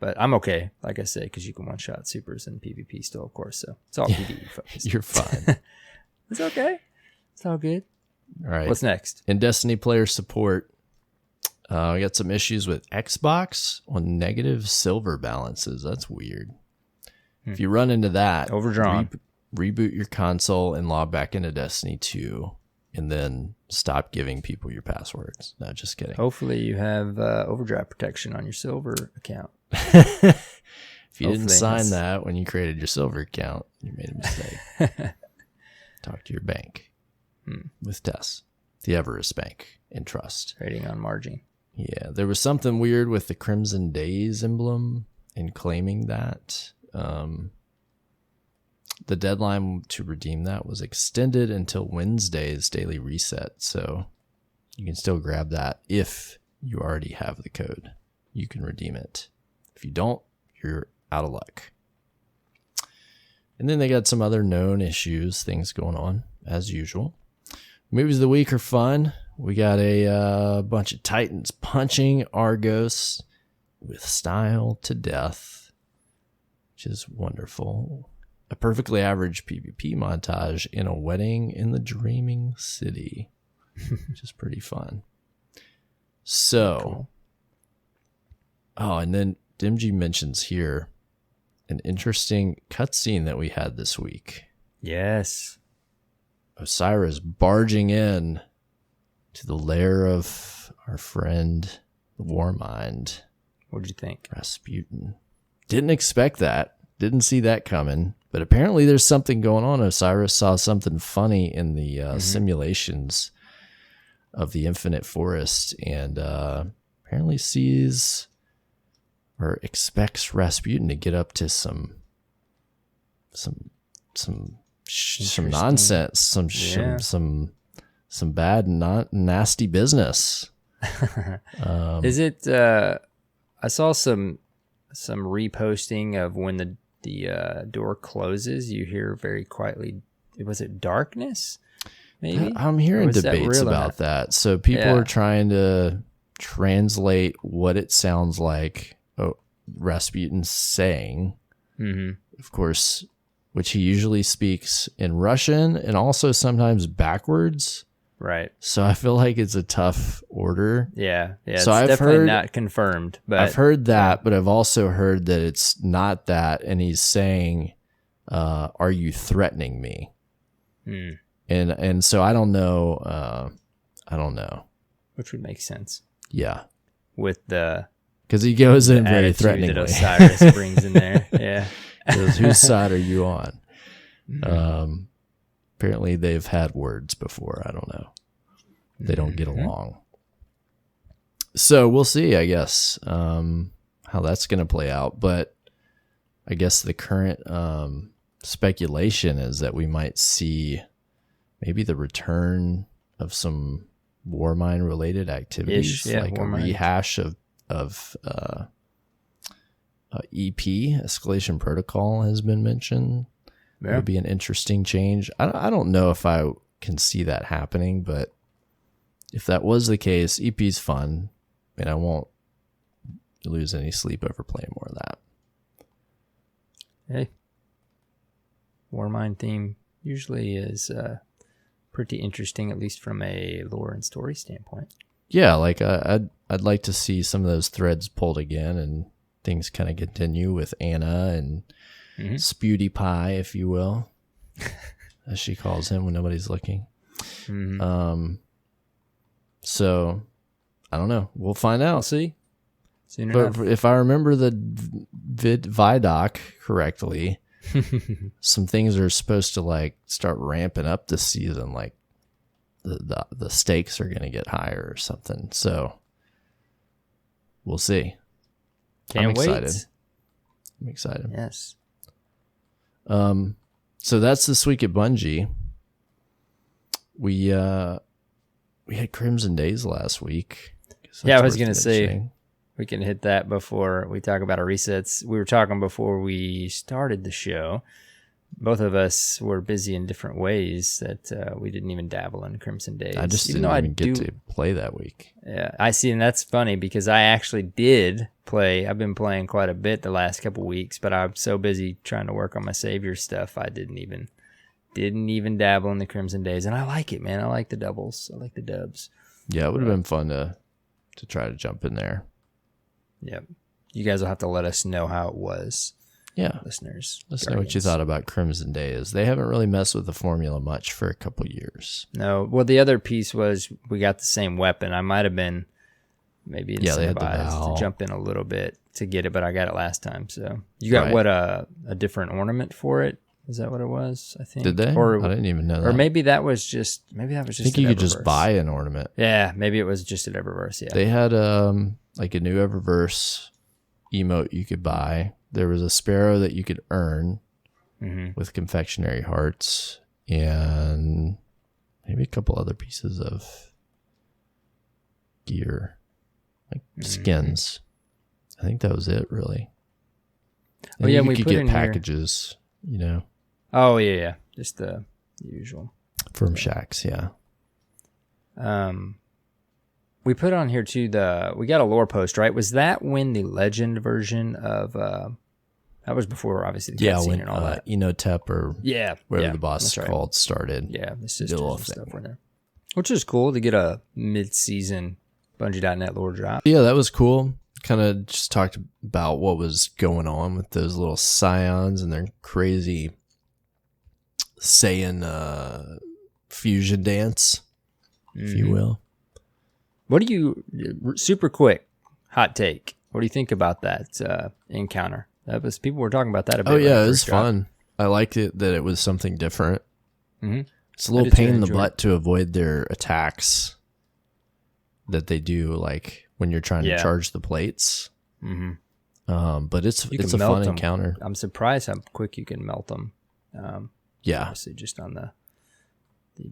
but I'm okay, like I said, because you can one-shot supers in PvP still, of course. So it's all PvE focused. You're fine. It's okay. It's all good. All right. What's next? In Destiny player support, we got some issues with Xbox on negative silver balances. That's weird. If you run into that, overdrawn, reboot your console and log back into Destiny 2, and then stop giving people your passwords. No, just kidding. Hopefully you have overdraft protection on your silver account. If you didn't sign that when you created your silver account, you made a mistake. Talk to your bank with Tess, the Everest Bank and Trust. Trading on margin. Yeah, there was something weird with the Crimson Days emblem and claiming that. The deadline to redeem that was extended until Wednesday's daily reset, so you can still grab that if you already have the code. You can redeem it. If you don't, you're out of luck. And then they got some other known issues, things going on, as usual. Movies of the week are fun. We got a bunch of Titans punching Argos with style to death, which is wonderful. A perfectly average PvP montage in a wedding in the Dreaming City, which is pretty fun. So, and then Dimji mentions here an interesting cutscene that we had this week. Yes. Osiris barging in to the lair of our friend, the Warmind. What'd you think? Rasputin. Didn't expect that. Didn't see that coming. But apparently there's something going on. Osiris saw something funny in the simulations of the Infinite Forest, and apparently sees or expects Rasputin to get up to some some nonsense, some bad, not nasty business. Is it? I saw some reposting of when the door closes, you hear very quietly. Was it darkness? Maybe I'm hearing debates about that. So people are trying to translate what it sounds like Rasputin's saying. Of course, which he usually speaks in Russian and also sometimes backwards. Right. So I feel like it's a tough order. Yeah. So It's definitely not confirmed. But I've heard that, but I've also heard that it's not that, and he's saying, "Are you threatening me?" And so I don't know. Which would make sense. Yeah. With because he goes in very threateningly. That Osiris brings in there. Yeah. Goes, whose side are you on? Apparently they've had words before. I don't know. They don't get along. So we'll see, I guess, how that's going to play out. But I guess the current speculation is that we might see maybe the return of some Warmind related activities, like a rehash of EP, Escalation Protocol, has been mentioned. It would be an interesting change. I don't know if I can see that happening, but if that was the case, EP's fun, and I won't lose any sleep over playing more of that. Hey, Warmind theme usually is pretty interesting, at least from a lore and story standpoint. Yeah, like I'd like to see some of those threads pulled again, and things kind of continue with Anna and Sputy Pie, if you will, as she calls him when nobody's looking. So I don't know. We'll find out. We'll see. But if I remember the Vidoc correctly, some things are supposed to like start ramping up this season. Like the stakes are going to get higher or something. So we'll see. I'm excited. I'm excited. Yes. So that's this week at Bungie. We had Crimson Days last week. Yeah, I was going to say we can hit that before we talk about our resets. We were talking before we started the show. Both of us were busy in different ways that we didn't even dabble in Crimson Days. I just didn't even get to play that week. Yeah, I see, and that's funny because I actually did play. I've been playing quite a bit the last couple weeks, but I'm so busy trying to work on my Savior stuff, I didn't even dabble in the Crimson Days, and I like it, man. I like the doubles. I like the dubs. Yeah, it would have been fun to try to jump in there. Yep. You guys will have to let us know how it was. Yeah. Listeners. Let us know what you thought about Crimson Days. They haven't really messed with the formula much for a couple years. No. Well, the other piece was we got the same weapon. I might have been maybe incentivized to jump in a little bit to get it, but I got it last time. So you got a different ornament for it? Is that what it was? I think. Did they? I didn't even know that. Or maybe that was just. I think you could just buy an ornament. Yeah, maybe it was just at Eververse. Yeah, they had like a new Eververse emote you could buy. There was a sparrow that you could earn with confectionery hearts, and maybe a couple other pieces of gear, like skins. I think that was it, really. And yeah, you could get packages, you know. Oh yeah, just the usual from Shacks, yeah. We put on here too. We got a lore post, right? Was that when the legend version of that was before, obviously, the cutscene and all that. Enotep or whatever the boss is called started. Yeah, the sisters and stuff were there, which is cool to get a mid-season Bungie.net lore drop. Yeah, that was cool. Kind of just talked about what was going on with those little scions and their crazy Saiyan fusion dance, if you will. What do you, super quick, hot take, what do you think about that encounter? People were talking about that a bit. Oh, yeah, it was fun. I liked it that it was something different. It's a little pain in the butt to avoid their attacks that they do, like when you're trying to charge the plates. But it's a fun encounter. I'm surprised how quick you can melt them. Yeah. Obviously just on the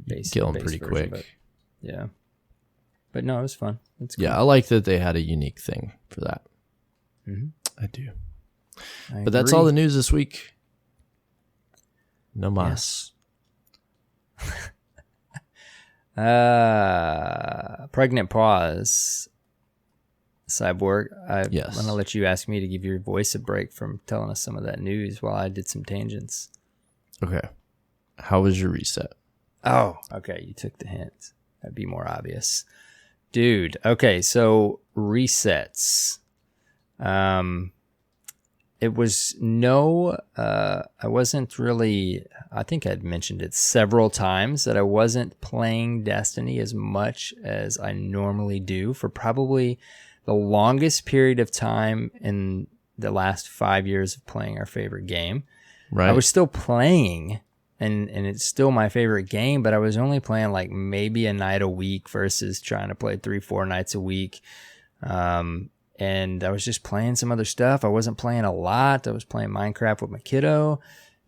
base. Kill them base pretty version, quick. But, yeah. But no, it was fun. It's cool. Yeah, I like that they had a unique thing for that. Mm-hmm. I do. But that's all the news this week. No mas. Pregnant pause. Cyborg, I'm Yes. going to let you ask me to give your voice a break from telling us some of that news while I did some tangents. Okay. How was your reset? Oh, okay. You took the hint. That'd be more obvious. Dude, okay, so resets. It was I wasn't really, I think I'd mentioned it several times that I wasn't playing Destiny as much as I normally do for probably the longest period of time in the last 5 years of playing our favorite game. Right. I was still playing, and it's still my favorite game, but I was only playing like maybe a night a week versus trying to play 3-4 nights a week. And I was just playing some other stuff. I wasn't playing a lot. I was playing Minecraft with my kiddo.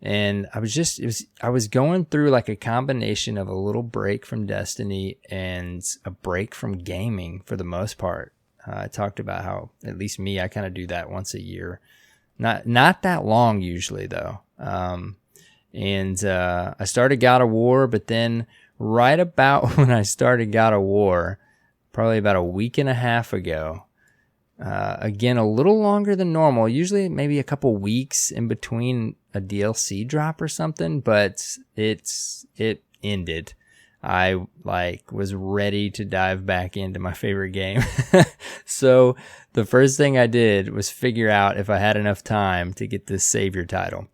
And I was going through like a combination of a little break from Destiny and a break from gaming for the most part. I talked about how, at least me, I kind of do that once a year. Not that long usually though. And I started God of War, but then right about when I started God of War, probably about a week and a half ago, again, a little longer than normal, usually maybe a couple weeks in between a DLC drop or something, but it ended. I was ready to dive back into my favorite game. So the first thing I did was figure out if I had enough time to get this Savior title.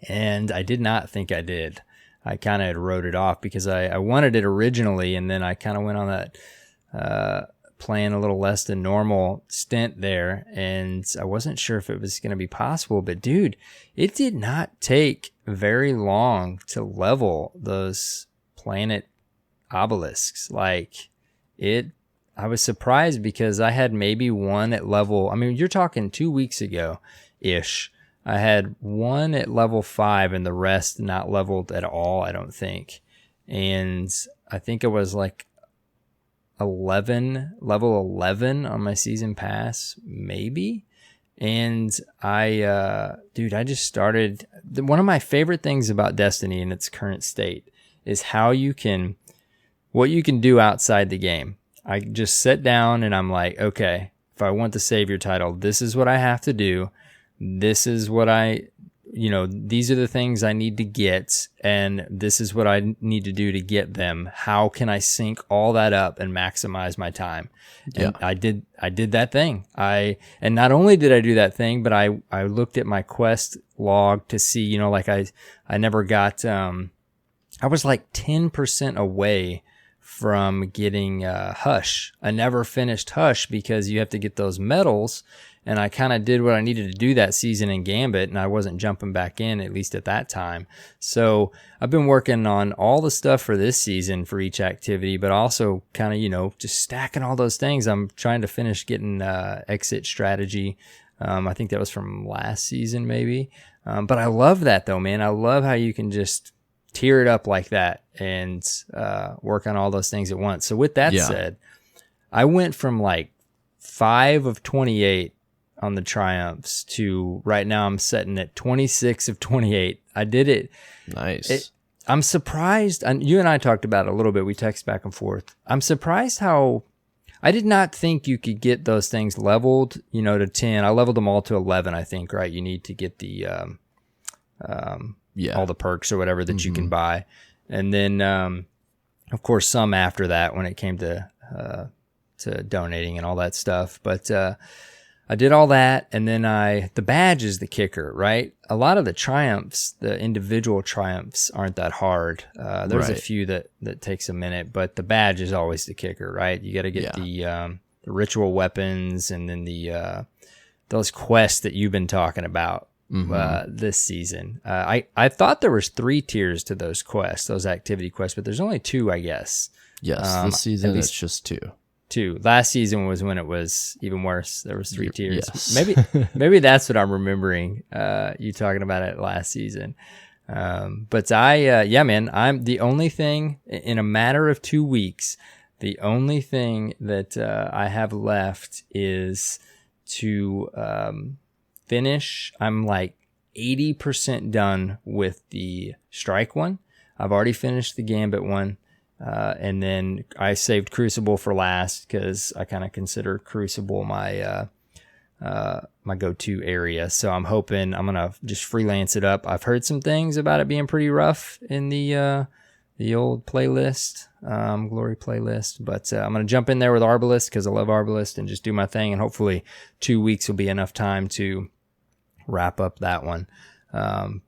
And I did not think I did. I kind of wrote it off because I wanted it originally, and then I kind of went on that playing a little less than normal stint there, and I wasn't sure if it was going to be possible. But dude, it did not take very long to level those planet obelisks. I was surprised because I had maybe one at level, I mean, you're talking 2 weeks ago ish. I had one at level 5 and the rest not leveled at all, I don't think. And I think it was like level 11 on my season pass, maybe. And I just started. One of my favorite things about Destiny in its current state is what you can do outside the game. I just sit down and I'm like, okay, if I want the Savior title, this is what I have to do. This is what these are the things I need to get, and this is what I need to do to get them. How can I sync all that up and maximize my time? And I did that thing. And not only did I do that thing, but I looked at my quest log to see, I never got, I was like 10% away from getting Hush. I never finished Hush because you have to get those medals. And I kind of did what I needed to do that season in Gambit, and I wasn't jumping back in, at least at that time. So I've been working on all the stuff for this season for each activity, but also kind of, just stacking all those things. I'm trying to finish getting exit strategy. I think that was from last season maybe. But I love that though, man. I love how you can just tear it up like that and work on all those things at once. So with that said, I went from like 5 of 28 on the triumphs to right now I'm setting at 26 of 28. I did it. Nice. I'm surprised. And you and I talked about it a little bit. We text back and forth. I'm surprised how I did not think you could get those things leveled, to 10. I leveled them all to 11, I think, right? You need to get the, all the perks or whatever that you can buy. And then, of course, some after that when it came to donating and all that stuff. But, I did all that, and then the badge is the kicker, right? A lot of the triumphs, the individual triumphs, aren't that hard. There's a few that takes a minute, but the badge is always the kicker, right? You got to get the ritual weapons, and then those quests that you've been talking about this season. I thought there was 3 tiers to those quests, those activity quests, but there's only 2, I guess. Yes, this season it's just 2. 2. Last season was when it was even worse. There was 3 tiers. Yes. Maybe that's what I'm remembering. You talking about it last season. But yeah, man, I'm the only thing in a matter of 2 weeks. The only thing that I have left is to finish. I'm like 80% done with the strike one. I've already finished the Gambit one. And then I saved Crucible for last because I kind of consider Crucible my my go-to area. So I'm hoping I'm gonna just freelance it up. I've heard some things about it being pretty rough in the old playlist, Glory playlist, but I'm gonna jump in there with Arbalest because I love Arbalest and just do my thing. And hopefully 2 weeks will be enough time to wrap up that one.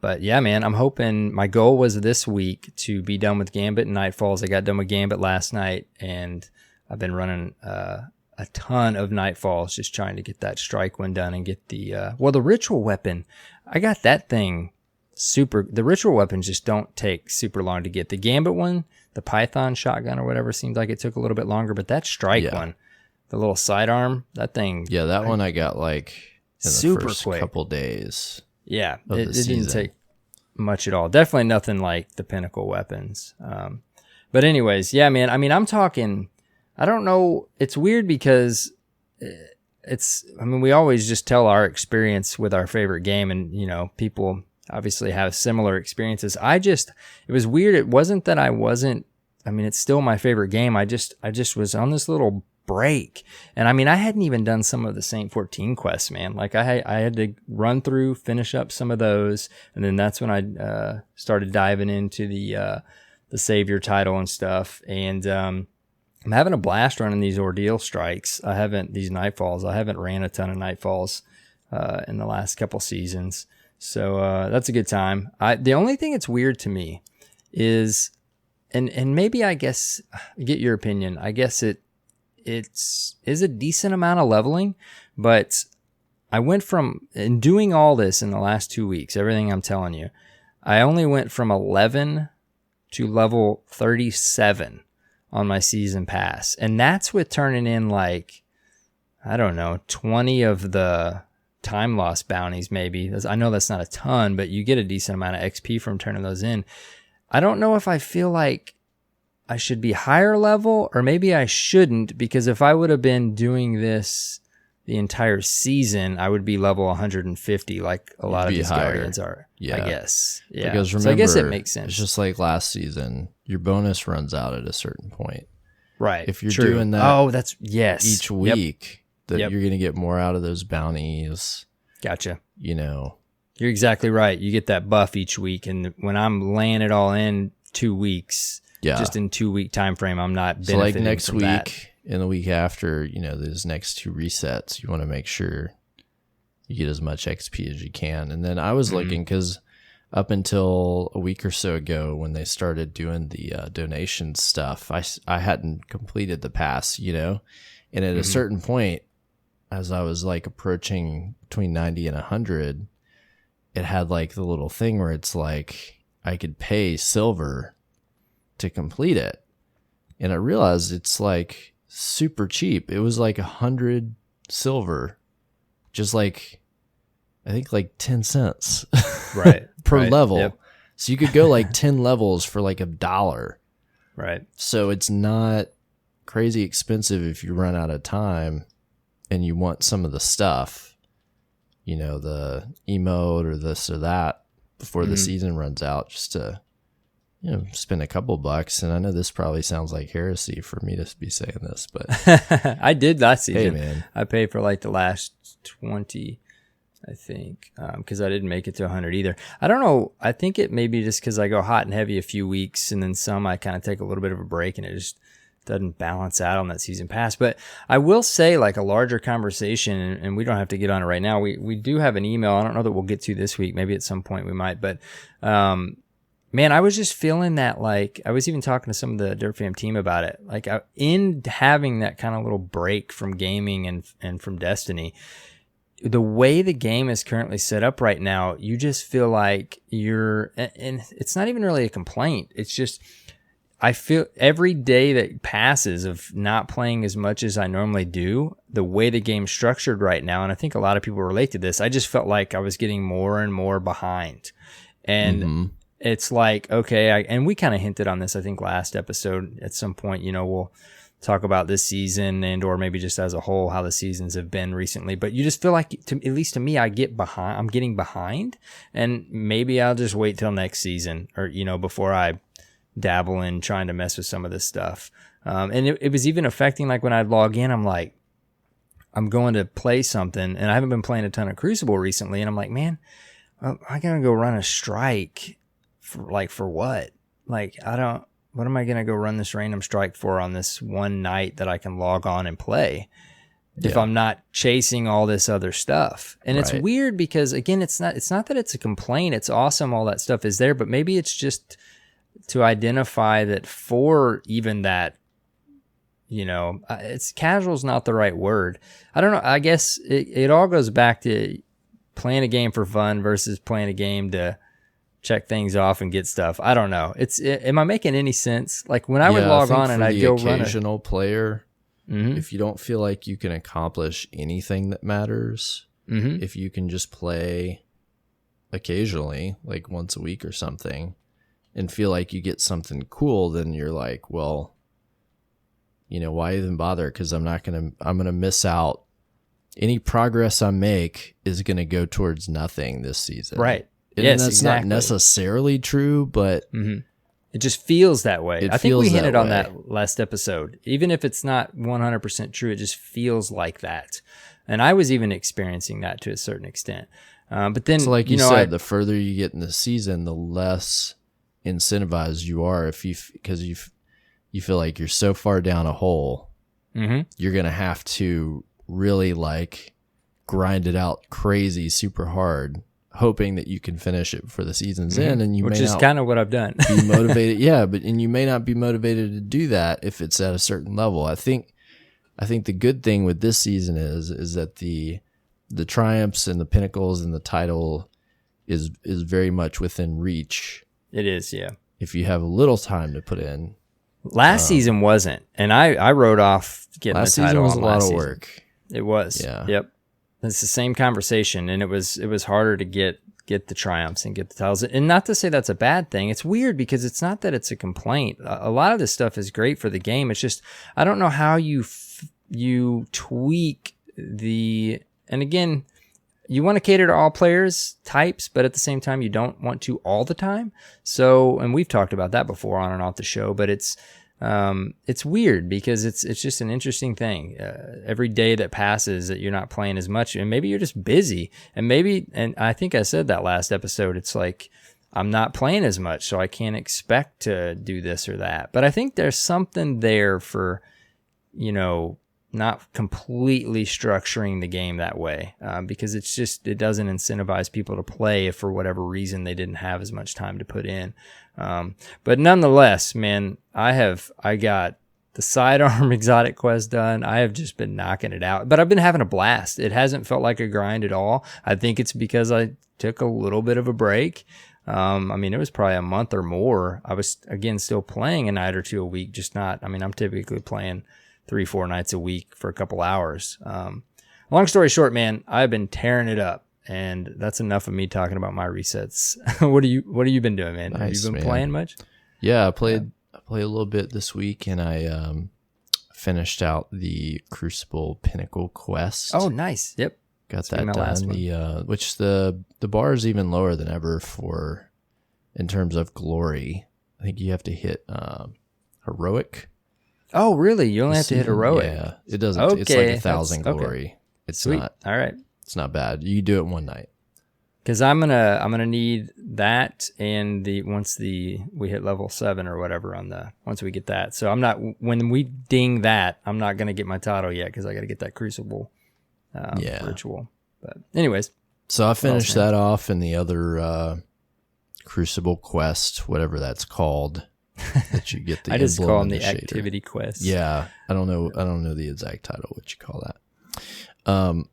But yeah, man, I'm hoping. My goal was this week to be done with Gambit and Nightfalls. I got done with Gambit last night, and I've been running a ton of Nightfalls, just trying to get that strike one done and get the the ritual weapon. I got that thing super. The ritual weapons just don't take super long to get. The Gambit one, the Python shotgun or whatever, seemed like it took a little bit longer, but that strike one, the little sidearm, that thing. Yeah, that one I got like in the super first quick. Couple days. Yeah, it didn't take much at all. Definitely nothing like the Pinnacle weapons. But anyways, yeah, man. I mean, I'm talking. I don't know. It's weird because we always just tell our experience with our favorite game, and people obviously have similar experiences. It was weird. It wasn't that I wasn't. I mean, it's still my favorite game. I just was on this little break, and I hadn't even done some of the Saint 14 quests, man. Like I had to run through, finish up some of those, and then that's when I started diving into the Savior title and stuff. And I'm having a blast running these ordeal strikes. These Nightfalls. I haven't ran a ton of Nightfalls in the last couple seasons, so that's a good time. The only thing that's weird to me is, and maybe I guess get your opinion. I guess it is a decent amount of leveling, but I went from, in doing all this in the last 2 weeks, everything I'm telling you, I only went from 11 to level 37 on my season pass. And that's with turning in like, I don't know, 20 of the time loss bounties maybe. I know that's not a ton, but you get a decent amount of XP from turning those in. I don't know if I feel like I should be higher level, or maybe I shouldn't, because if I would have been doing this the entire season, I would be level 150 like a lot of these Guardians are. Yeah. I guess. Yeah. Because remember, so I guess it makes sense. It's just like last season, your bonus runs out at a certain point. Right. If you're doing that each week, that you're going to get more out of those bounties. Gotcha. You're exactly right. You get that buff each week, and when I'm laying it all in 2 weeks, just in 2 week time frame, I'm not benefiting. So like next from week that. And the week after, those next two resets, you want to make sure you get as much XP as you can. And then I was looking, because up until a week or so ago, when they started doing the donation stuff, I hadn't completed the pass, and at a certain point, as I was like approaching between 90 and 100, it had like the little thing where it's like I could pay silver to complete it. And I realized it's like super cheap. It was like 100 silver, just like, I think like 10 cents right per level. Yep. So you could go like 10 levels for like $1. Right. So it's not crazy expensive if you run out of time and you want some of the stuff, the emote or this or that before the season runs out, just to spend a couple bucks. And I know this probably sounds like heresy for me to be saying this, but I did last season. Hey, man. I paid for like the last 20, I think, because I didn't make it to 100 either. I don't know. I think it may be just because I go hot and heavy a few weeks, and then some I kind of take a little bit of a break, and it just doesn't balance out on that season pass. But I will say, like, a larger conversation, and we don't have to get on it right now. We do have an email. I don't know that we'll get to this week. Maybe at some point we might, but man, I was just feeling that, like, I was even talking to some of the Dirt Fam team about it. Like, in having that kind of little break from gaming and from Destiny, the way the game is currently set up right now, you just feel like and it's not even really a complaint. It's just, I feel every day that passes of not playing as much as I normally do, the way the game's structured right now, and I think a lot of people relate to this, I just felt like I was getting more and more behind. And it's like, okay, and we kind of hinted on this, I think, last episode at some point, we'll talk about this season and or maybe just as a whole how the seasons have been recently. But you just feel like, at least to me, I'm getting behind, and maybe I'll just wait till next season or, before I dabble in trying to mess with some of this stuff. And it was even affecting, like when I'd log in, I'm like, I'm going to play something, and I haven't been playing a ton of Crucible recently, and I'm like, man, I'm going to go run a strike for what? Like, what am I going to go run this random strike for on this one night that I can log on and play if I'm not chasing all this other stuff? And it's weird because, again, it's not that it's a complaint. It's awesome. All that stuff is there, but maybe it's just to identify that for even that, it's casual is not the right word. I don't know. I guess it all goes back to playing a game for fun versus playing a game to check things off and get stuff. I don't know. Am I making any sense? Like when I would log on and I'd go run occasional player, if you don't feel like you can accomplish anything that matters, if you can just play occasionally, like once a week or something, and feel like you get something cool, then you're like, well, why even bother? Because I'm going to miss out. Any progress I make is going to go towards nothing this season. Right. And yes, that's exactly. not necessarily true, but it just feels that way. I think we hinted on way. that last episode. Even if it's not 100% true, it just feels like that. And I was even experiencing that to a certain extent. But then, so like you said, the further you get in the season, the less incentivized you are because you feel like you're so far down a hole, you're going to have to really like grind it out crazy, super hard, hoping that you can finish it before the season's in, and which is kind of what I've done. Be motivated, and you may not be motivated to do that if it's at a certain level. I think the good thing with this season is that the triumphs and the pinnacles and the title is very much within reach. It is, yeah. If you have a little time to put in. Last season wasn't, and I wrote off getting the title. Last season was a lot of season. work. It was. Yeah. Yep. It's the same conversation, and it was harder to get the triumphs and get the titles. And not to say that's a bad thing. It's weird because it's not that it's a complaint. A lot of this stuff is great for the game. It's just I don't know how you tweak the. And again, you want to cater to all players types, but at the same time, you don't want to all the time. So, and we've talked about that before on and off the show, but it's weird because it's just an interesting thing. Every day that passes that you're not playing as much, and maybe you're just busy, and I think I said that last episode. It's like I'm not playing as much, so I can't expect to do this or that. But I think there's something there for, not completely structuring the game that way, because it doesn't incentivize people to play if for whatever reason they didn't have as much time to put in. But nonetheless, man, I got the sidearm exotic quest done. I have just been knocking it out, but I've been having a blast. It hasn't felt like a grind at all. I think it's because I took a little bit of a break. It was probably a month or more. I was, again, still playing a night or two a week, just not, I'm typically playing 3-4 nights a week for a couple hours. Long story short, man, I've been tearing it up, and that's enough of me talking about my resets. What have you been doing, man? Nice, have you been playing much? Yeah, I played a little bit this week, and I finished out the Crucible Pinnacle quest. Oh, nice. Yep. Got that done. Which the bar is even lower than ever in terms of glory. I think you have to hit heroic. Oh, really? You only have to hit heroic? Yeah, it doesn't. Okay. It's like 1,000 glory. Okay. It's sweet. Not. All right. It's not bad. You do it one night. Because I'm gonna need that, and once we hit level 7 or whatever once we get that. So when we ding that, I'm not gonna get my title yet because I got to get that Crucible ritual. But anyways, so I finished that off, and the other Crucible quest, whatever that's called. That you get the I just call them the shader. activity quest. Yeah, I don't know the exact title. What you call that?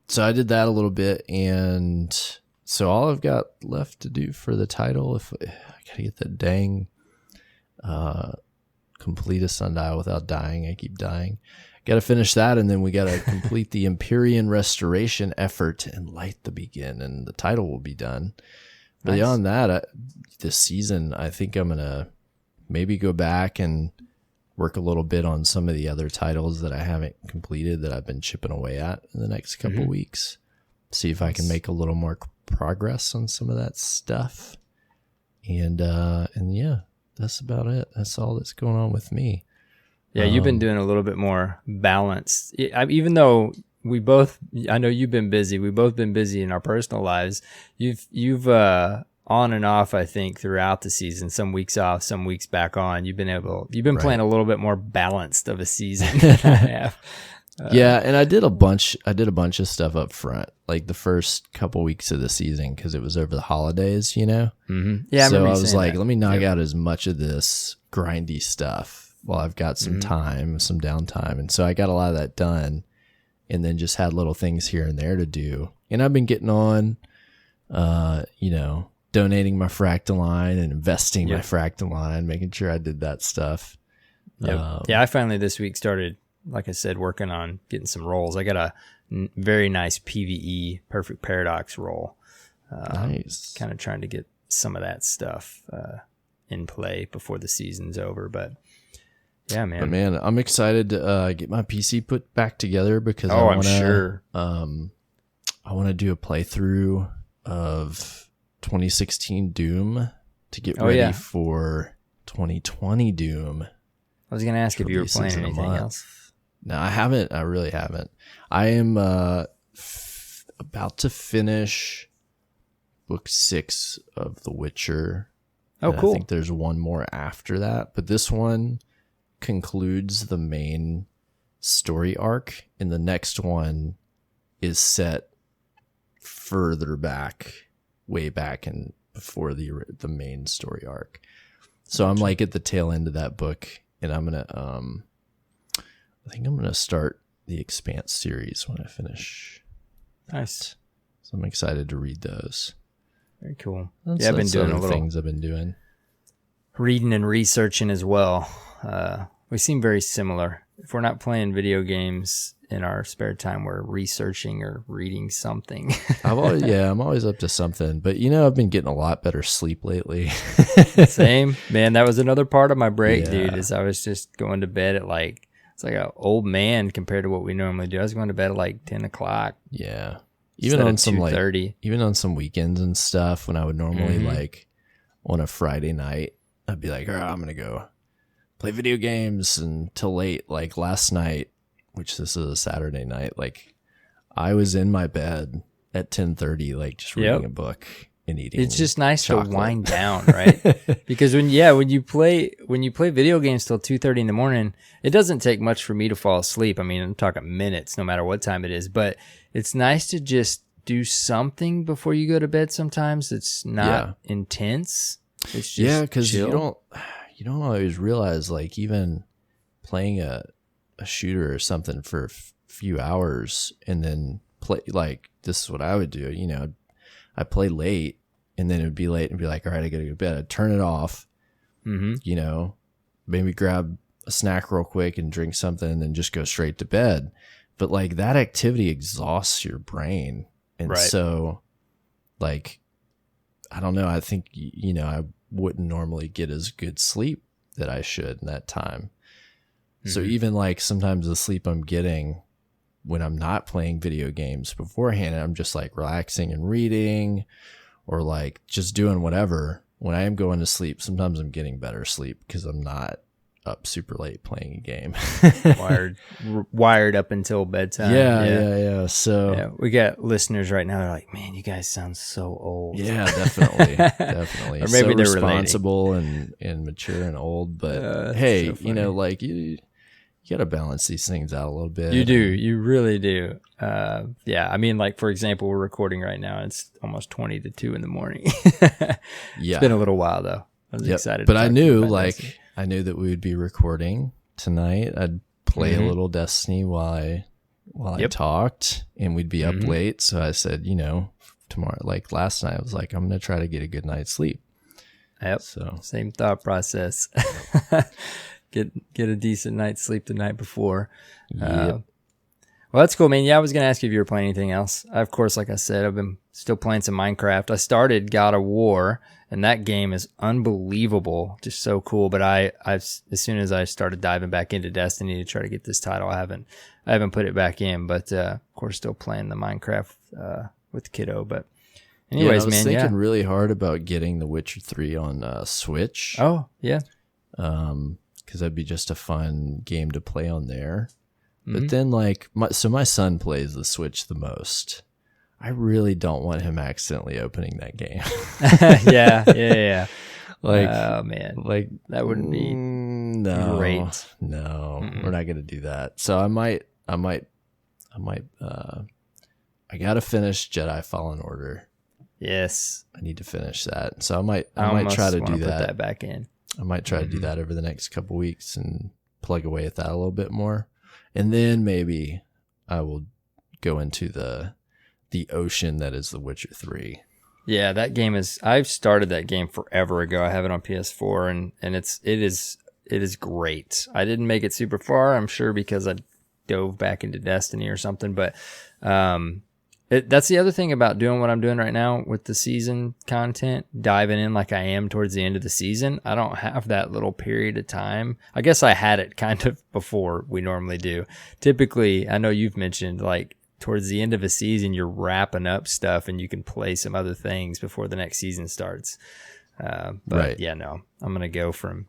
So I did that a little bit, and so all I've got left to do for the title, if I gotta get that dang complete a sundial without dying. I keep dying. Got to finish that, and then we got to complete the Empyrean restoration effort and light the begin, and the title will be done. But beyond that, this season, I think I'm going to maybe go back and work a little bit on some of the other titles that I haven't completed that I've been chipping away at in the next couple weeks. See if I can make a little more progress on some of that stuff. And yeah, that's about it. That's all that's going on with me. Yeah, you've been doing a little bit more balanced. Even though I know you've been busy. We've both been busy in our personal lives. You've on and off, I think, throughout the season. Some weeks off, some weeks back on. You've been playing a little bit more balanced of a season than I have. Yeah, and I did a bunch of stuff up front, like the first couple weeks of the season, because it was over the holidays, you know. Mm-hmm. Yeah, so I was like, let me knock out as much of this grindy stuff while I've got some time, some downtime, and so I got a lot of that done, and then just had little things here and there to do. And I've been getting on, donating my fractal line and investing my fractal line, making sure I did that stuff. Yep. I finally this week started, like I said, working on getting some rolls. I got a very nice PvE Perfect Paradox roll. Nice. Kind of trying to get some of that stuff in play before the season's over. But yeah, man. But man, I'm excited to get my PC put back together because I'm sure. I want to do a playthrough of 2016 Doom to get ready for 2020 Doom. I was going to ask if you were playing anything else. No, I haven't. I really haven't. I am about to finish book 6 of The Witcher. Oh, cool. I think there's one more after that, but this one concludes the main story arc, and the next one is set further back, way back and before the main story arc. So I'm like at the tail end of that book, and I'm gonna I think I'm gonna start the Expanse series when I finish. Nice. So I'm excited to read those. Very cool. I've been doing a little things I've been doing. Reading and researching as well. We seem very similar. If we're not playing video games in our spare time, we're researching or reading something. I'm always up to something. But I've been getting a lot better sleep lately. Same, man. That was another part of my break, dude. Is I was just going to bed at it's like an old man compared to what we normally do. I was going to bed at 10 o'clock. Yeah. Even on some 2:30. Even on some weekends and stuff, when I would normally on a Friday night, I'd be like, all right, I'm gonna go play video games until late. Like last night, which this is a Saturday night, I was in my bed at 10:30, just reading a book and eating. It's just nice chocolate. to wind down, right? Because when you play video games till 2:30 in the morning, it doesn't take much for me to fall asleep. I mean, I'm talking minutes, no matter what time it is. But it's nice to just do something before you go to bed. Sometimes it's not intense. It's just because you don't always realize, even playing a shooter or something for a few hours and then play, this is what I would do. I play late, and then it would be late and be like, all right, I gotta go to bed. I'd turn it off, maybe grab a snack real quick and drink something and then just go straight to bed. But that activity exhausts your brain. And so I don't know. I think, I wouldn't normally get as good sleep that I should in that time. So even sometimes the sleep I'm getting when I'm not playing video games beforehand, I'm just relaxing and reading or just doing whatever. When I am going to sleep, sometimes I'm getting better sleep because I'm not up super late playing a game. wired up until bedtime. Yeah. So we got listeners right now. They're like, man, you guys sound so old. Yeah, definitely. Or maybe they're responsible and mature and old. But hey, so you got to balance these things out a little bit. You do. You really do. I mean, for example, we're recording right now. It's almost 20 to 2 in the morning. It's been a little while though. I was excited. But I knew I knew that we would be recording tonight. I'd play a little Destiny while I talked, and we'd be up late. So I said, tomorrow, last night, I was like, I'm going to try to get a good night's sleep. Yep. So same thought process. Get a decent night's sleep the night before. Yep. Well, that's cool, man. Yeah, I was going to ask you if you were playing anything else. Of course, like I said, I've been still playing some Minecraft. I started God of War, and that game is unbelievable, just so cool. But I've as soon as I started diving back into Destiny to try to get this title, I haven't put it back in. But of course, still playing the Minecraft with the kiddo. But anyways, I was man, thinking really hard about getting The Witcher 3 on Switch. Oh, yeah. Because that'd be just a fun game to play on there. But then, like, my son plays the Switch the most. I really don't want him accidentally opening that game. Yeah. Like, oh man, like that wouldn't be great. No, we're not gonna do that. So I might. I gotta finish Jedi Fallen Order. Yes, I need to finish that. So I might try to do that. Put that back in. I might try to do that over the next couple weeks and plug away at that a little bit more. And then maybe I will go into the ocean that is The Witcher 3. Yeah, that game I've started that game forever ago. I have it on PS4 and it is great. I didn't make it super far, I'm sure, because I dove back into Destiny or something, but that's the other thing about doing what I'm doing right now with the season content, diving in like I am towards the end of the season. I don't have that little period of time. I guess I had it kind of before we normally do. Typically, I know you've mentioned, like, towards the end of a season, you're wrapping up stuff and you can play some other things before the next season starts. But right. Yeah, no, I'm going to go from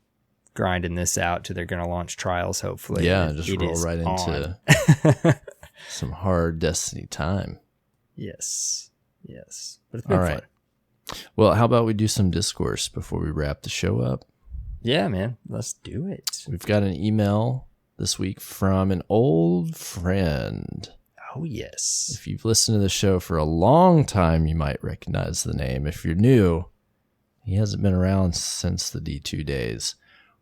grinding this out to they're going to launch trials, hopefully. Yeah, just roll right into some hard Destiny time. Yes. But it's been all right. fun. Well, how about we do some discourse before we wrap the show up? Yeah, man. Let's do it. We've got an email this week from an old friend. Oh, yes. If you've listened to the show for a long time, you might recognize the name. If you're new, he hasn't been around since the D2 days.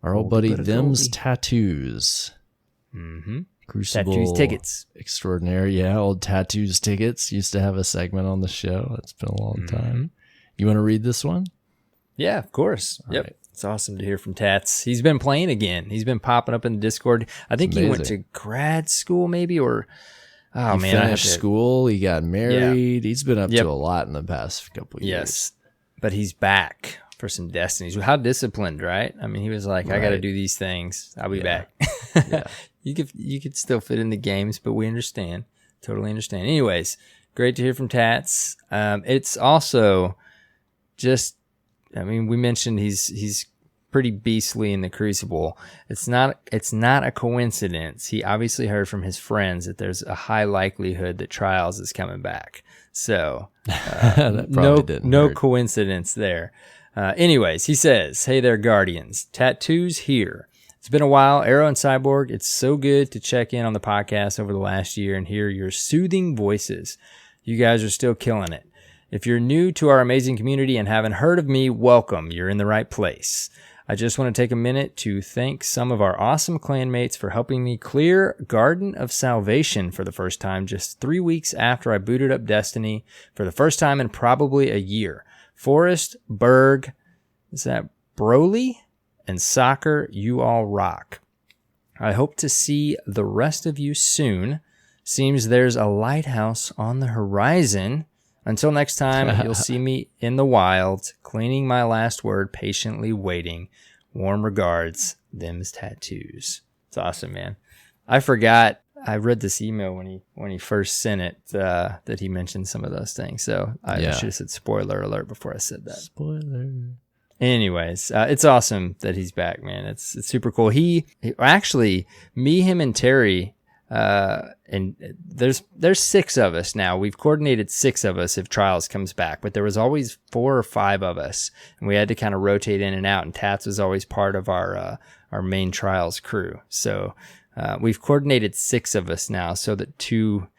Our old buddy, Them's Tattoos. Mm-hmm. Crucible Tattoos Tickets. Extraordinaire. Yeah, old Tattoos Tickets. Used to have a segment on the show. It's been a long time. You want to read this one? Yeah, of course. All yep. right. It's awesome to hear from Tats. He's been playing again. He's been popping up in the Discord. I think he went to grad school maybe, or... Oh, he man, finished school. He got married. Yeah. He's been up to a lot in the past couple of years. Yes, but he's back for some Destinies. How disciplined, right? I mean, he was like, I got to do these things. I'll be back. Yeah. You could still fit in the games, but we understand. Totally understand. Anyways, great to hear from Tats. It's also just, I mean, we mentioned he's pretty beastly in the Crucible. It's not a coincidence. He obviously heard from his friends that there's a high likelihood that Trials is coming back. So no coincidence there. Anyways, he says, "Hey there, Guardians. Tattoos here. It's been a while, Arrow and Cyborg. It's so good to check in on the podcast over the last year and hear your soothing voices. You guys are still killing it. If you're new to our amazing community and haven't heard of me, welcome. You're in the right place. I just want to take a minute to thank some of our awesome clanmates for helping me clear Garden of Salvation for the first time just 3 weeks after I booted up Destiny for the first time in probably a year. Forrest, Berg, is that Broly? And Soccer, you all rock. I hope to see the rest of you soon. Seems there's a lighthouse on the horizon. Until next time, you'll see me in the wild, cleaning my last word, patiently waiting. Warm regards, Them's Tattoos." It's awesome, man. I forgot. I read this email when he first sent it that he mentioned some of those things. So I should have said spoiler alert before I said that. Spoiler. Anyways, it's awesome that he's back, man. It's super cool. He actually, me, him, and Terry. And there's 6 of us now. We've coordinated 6 of us if Trials comes back, but there was always 4 or 5 of us, and we had to kind of rotate in and out. And Tats was always part of our main Trials crew. So we've coordinated 6 of us now, so that two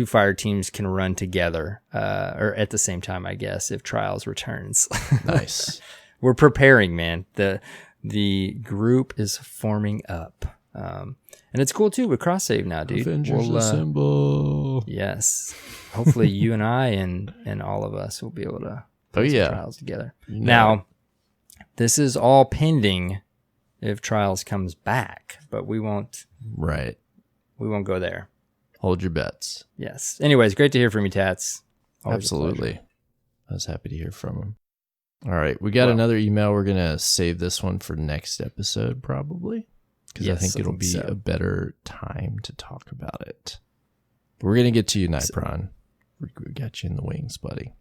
fire teams can run together, or at the same time, I guess, if Trials returns. Nice. We're preparing, man. The group is forming up. And it's cool too with cross save now, dude. Avengers Assemble. Yes. Hopefully you and I and all of us will be able to put some Trials together. Now, this is all pending if Trials comes back, but we won't. Right. We won't go there. Hold your bets. Yes. Anyways, great to hear from you, Tats. Always Absolutely. I was happy to hear from him. All right. We got another email. We're going to save this one for next episode, probably. Because I think it'll be a better time to talk about it. But we're going to get to you, Nightprawn. We got you in the wings, buddy.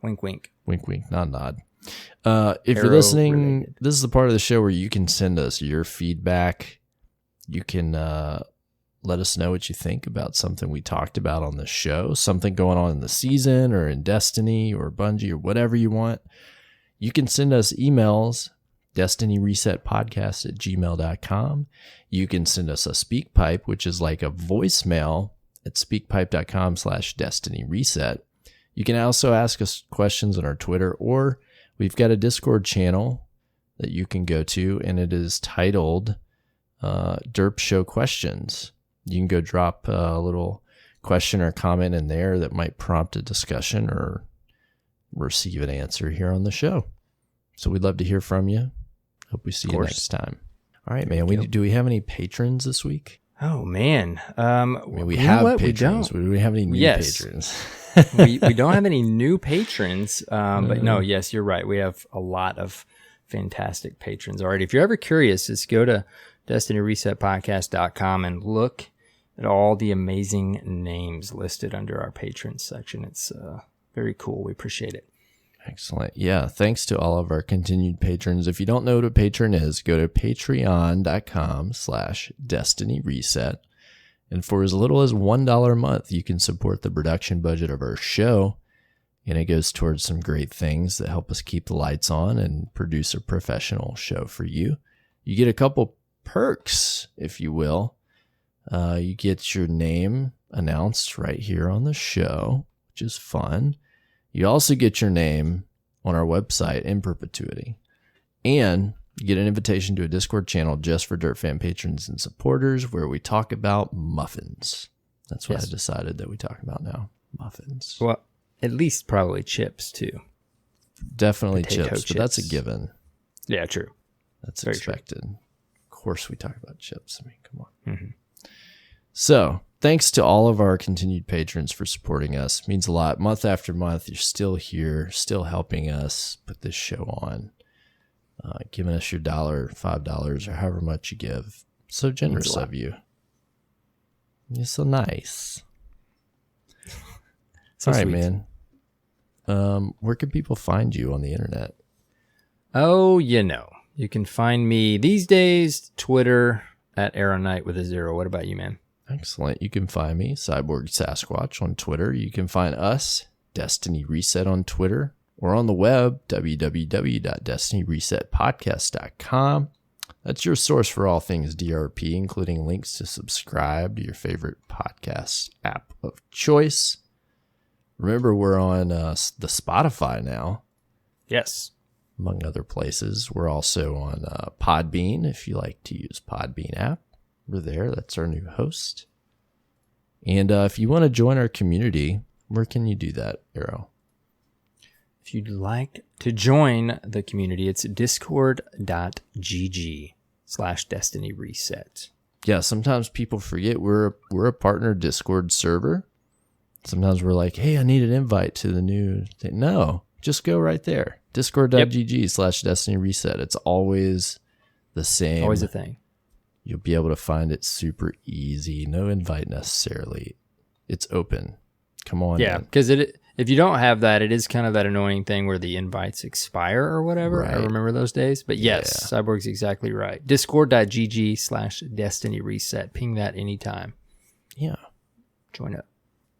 Wink, wink. Wink, wink, nod, nod. If you're listening, related. This is the part of the show where you can send us your feedback. You can let us know what you think about something we talked about on the show, something going on in the season or in Destiny or Bungie or whatever you want. You can send us emails, destinyresetpodcast@gmail.com. You can send us a SpeakPipe, which is like a voicemail at speakpipe.com/destinyreset. You can also ask us questions on our Twitter, or we've got a Discord channel that you can go to, and it is titled Derp Show Questions. You can go drop a little question or comment in there that might prompt a discussion or receive an answer here on the show. So we'd love to hear from you. Hope we see you next time. All right, man. Do we have any patrons this week? Oh, man. We have patrons. Do we have any new patrons? we don't have any new patrons, but no, yes, you're right. We have a lot of fantastic patrons already. If you're ever curious, just go to destinyresetpodcast.com and look at all the amazing names listed under our patrons section. It's very cool. We appreciate it. Excellent. Yeah, thanks to all of our continued patrons. If you don't know what a patron is, go to patreon.com/destinyreset. And for as little as $1 a month, you can support the production budget of our show. And it goes towards some great things that help us keep the lights on and produce a professional show for you. You get a couple perks, if you will. You get your name announced right here on the show, which is fun. You also get your name on our website in perpetuity. And you get an invitation to a Discord channel just for Dirt Fan patrons and supporters where we talk about muffins. That's what I decided that we talk about now. Muffins. Well, at least probably chips, too. Definitely chips, but that's a given. Yeah, true. That's very expected. True. Of course we talk about chips. I mean, come on. Mm-hmm. So, thanks to all of our continued patrons for supporting us. It means a lot. Month after month, you're still here, still helping us put this show on. Giving us your $1, $5, or however much you give. So generous of you. You're so nice. So all right, sweet. Man. Where can people find you on the internet? Oh, you can find me these days, Twitter, at AER0KNIGHT with a 0. What about you, man? Excellent. You can find me, CyborgSasquatch, on Twitter. You can find us, Destiny Reset, on Twitter. Or on the web, www.destinyresetpodcast.com. That's your source for all things DRP, including links to subscribe to your favorite podcast app of choice. Remember, we're on the Spotify now. Yes. Among other places. We're also on Podbean, if you like to use Podbean app. We're there. That's our new host. And if you want to join our community, where can you do that, Arrow? If you'd like to join the community, it's discord.gg/destinyreset. Yeah, sometimes people forget we're a partner Discord server. Sometimes we're like, hey, I need an invite to the new thing. No, just go right there. Discord.gg/destinyreset. It's always the same. Always a thing. You'll be able to find it super easy. No invite necessarily. It's open. Come on. Yeah, because if you don't have that, it is kind of that annoying thing where the invites expire or whatever. Right. I remember those days. But yes, Cyborg's exactly right. Discord.gg/destinyreset. Ping that anytime. Yeah. Join up.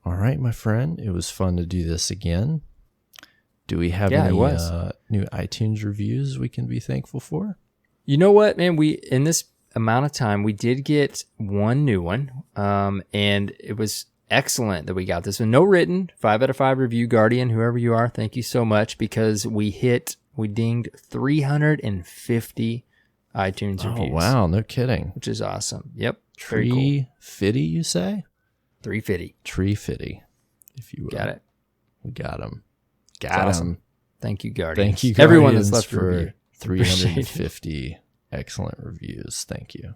All right, my friend. It was fun to do this again. Do we have any new iTunes reviews we can be thankful for? You know what, man? In this amount of time, we did get one new one. And it was excellent that we got this one. No written, 5 out of 5 review, Guardian, whoever you are. Thank you so much, because we dinged 350 iTunes reviews. Oh, wow. No kidding. Which is awesome. Yep. Tree Fitty, you say? 350. Tree Fitty, if you will. Got it. We got him. Awesome. Thank you, Guardian. Thank you, everyone that's left for review. 350 excellent reviews. Thank you.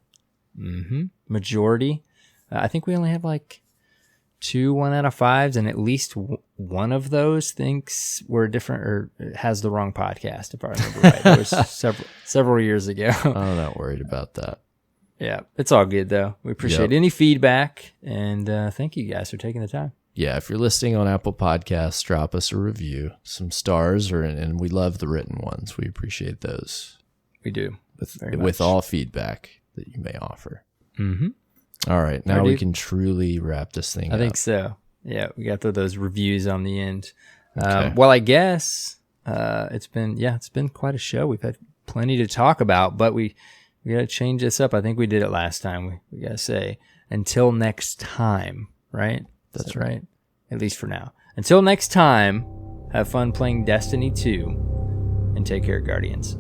Mm-hmm. Majority. I think we only have like 2 1 out of 5s, and at least one of those thinks we're different or has the wrong podcast, if I remember right. That was several years ago. I'm not worried about that. Yeah, it's all good, though. We appreciate any feedback, and thank you guys for taking the time. Yeah, if you're listening on Apple Podcasts, drop us a review, some stars, and we love the written ones. We appreciate those. We do. With all feedback that you may offer. Mm-hmm. All right, now we can truly wrap this thing up. I think so. Yeah, we got those reviews on the end. Okay. Well, I guess it's been quite a show. We've had plenty to talk about, but we got to change this up. I think we did it last time. We got to say, until next time, right? That's right. At least for now. Until next time, have fun playing Destiny 2, and take care, Guardians.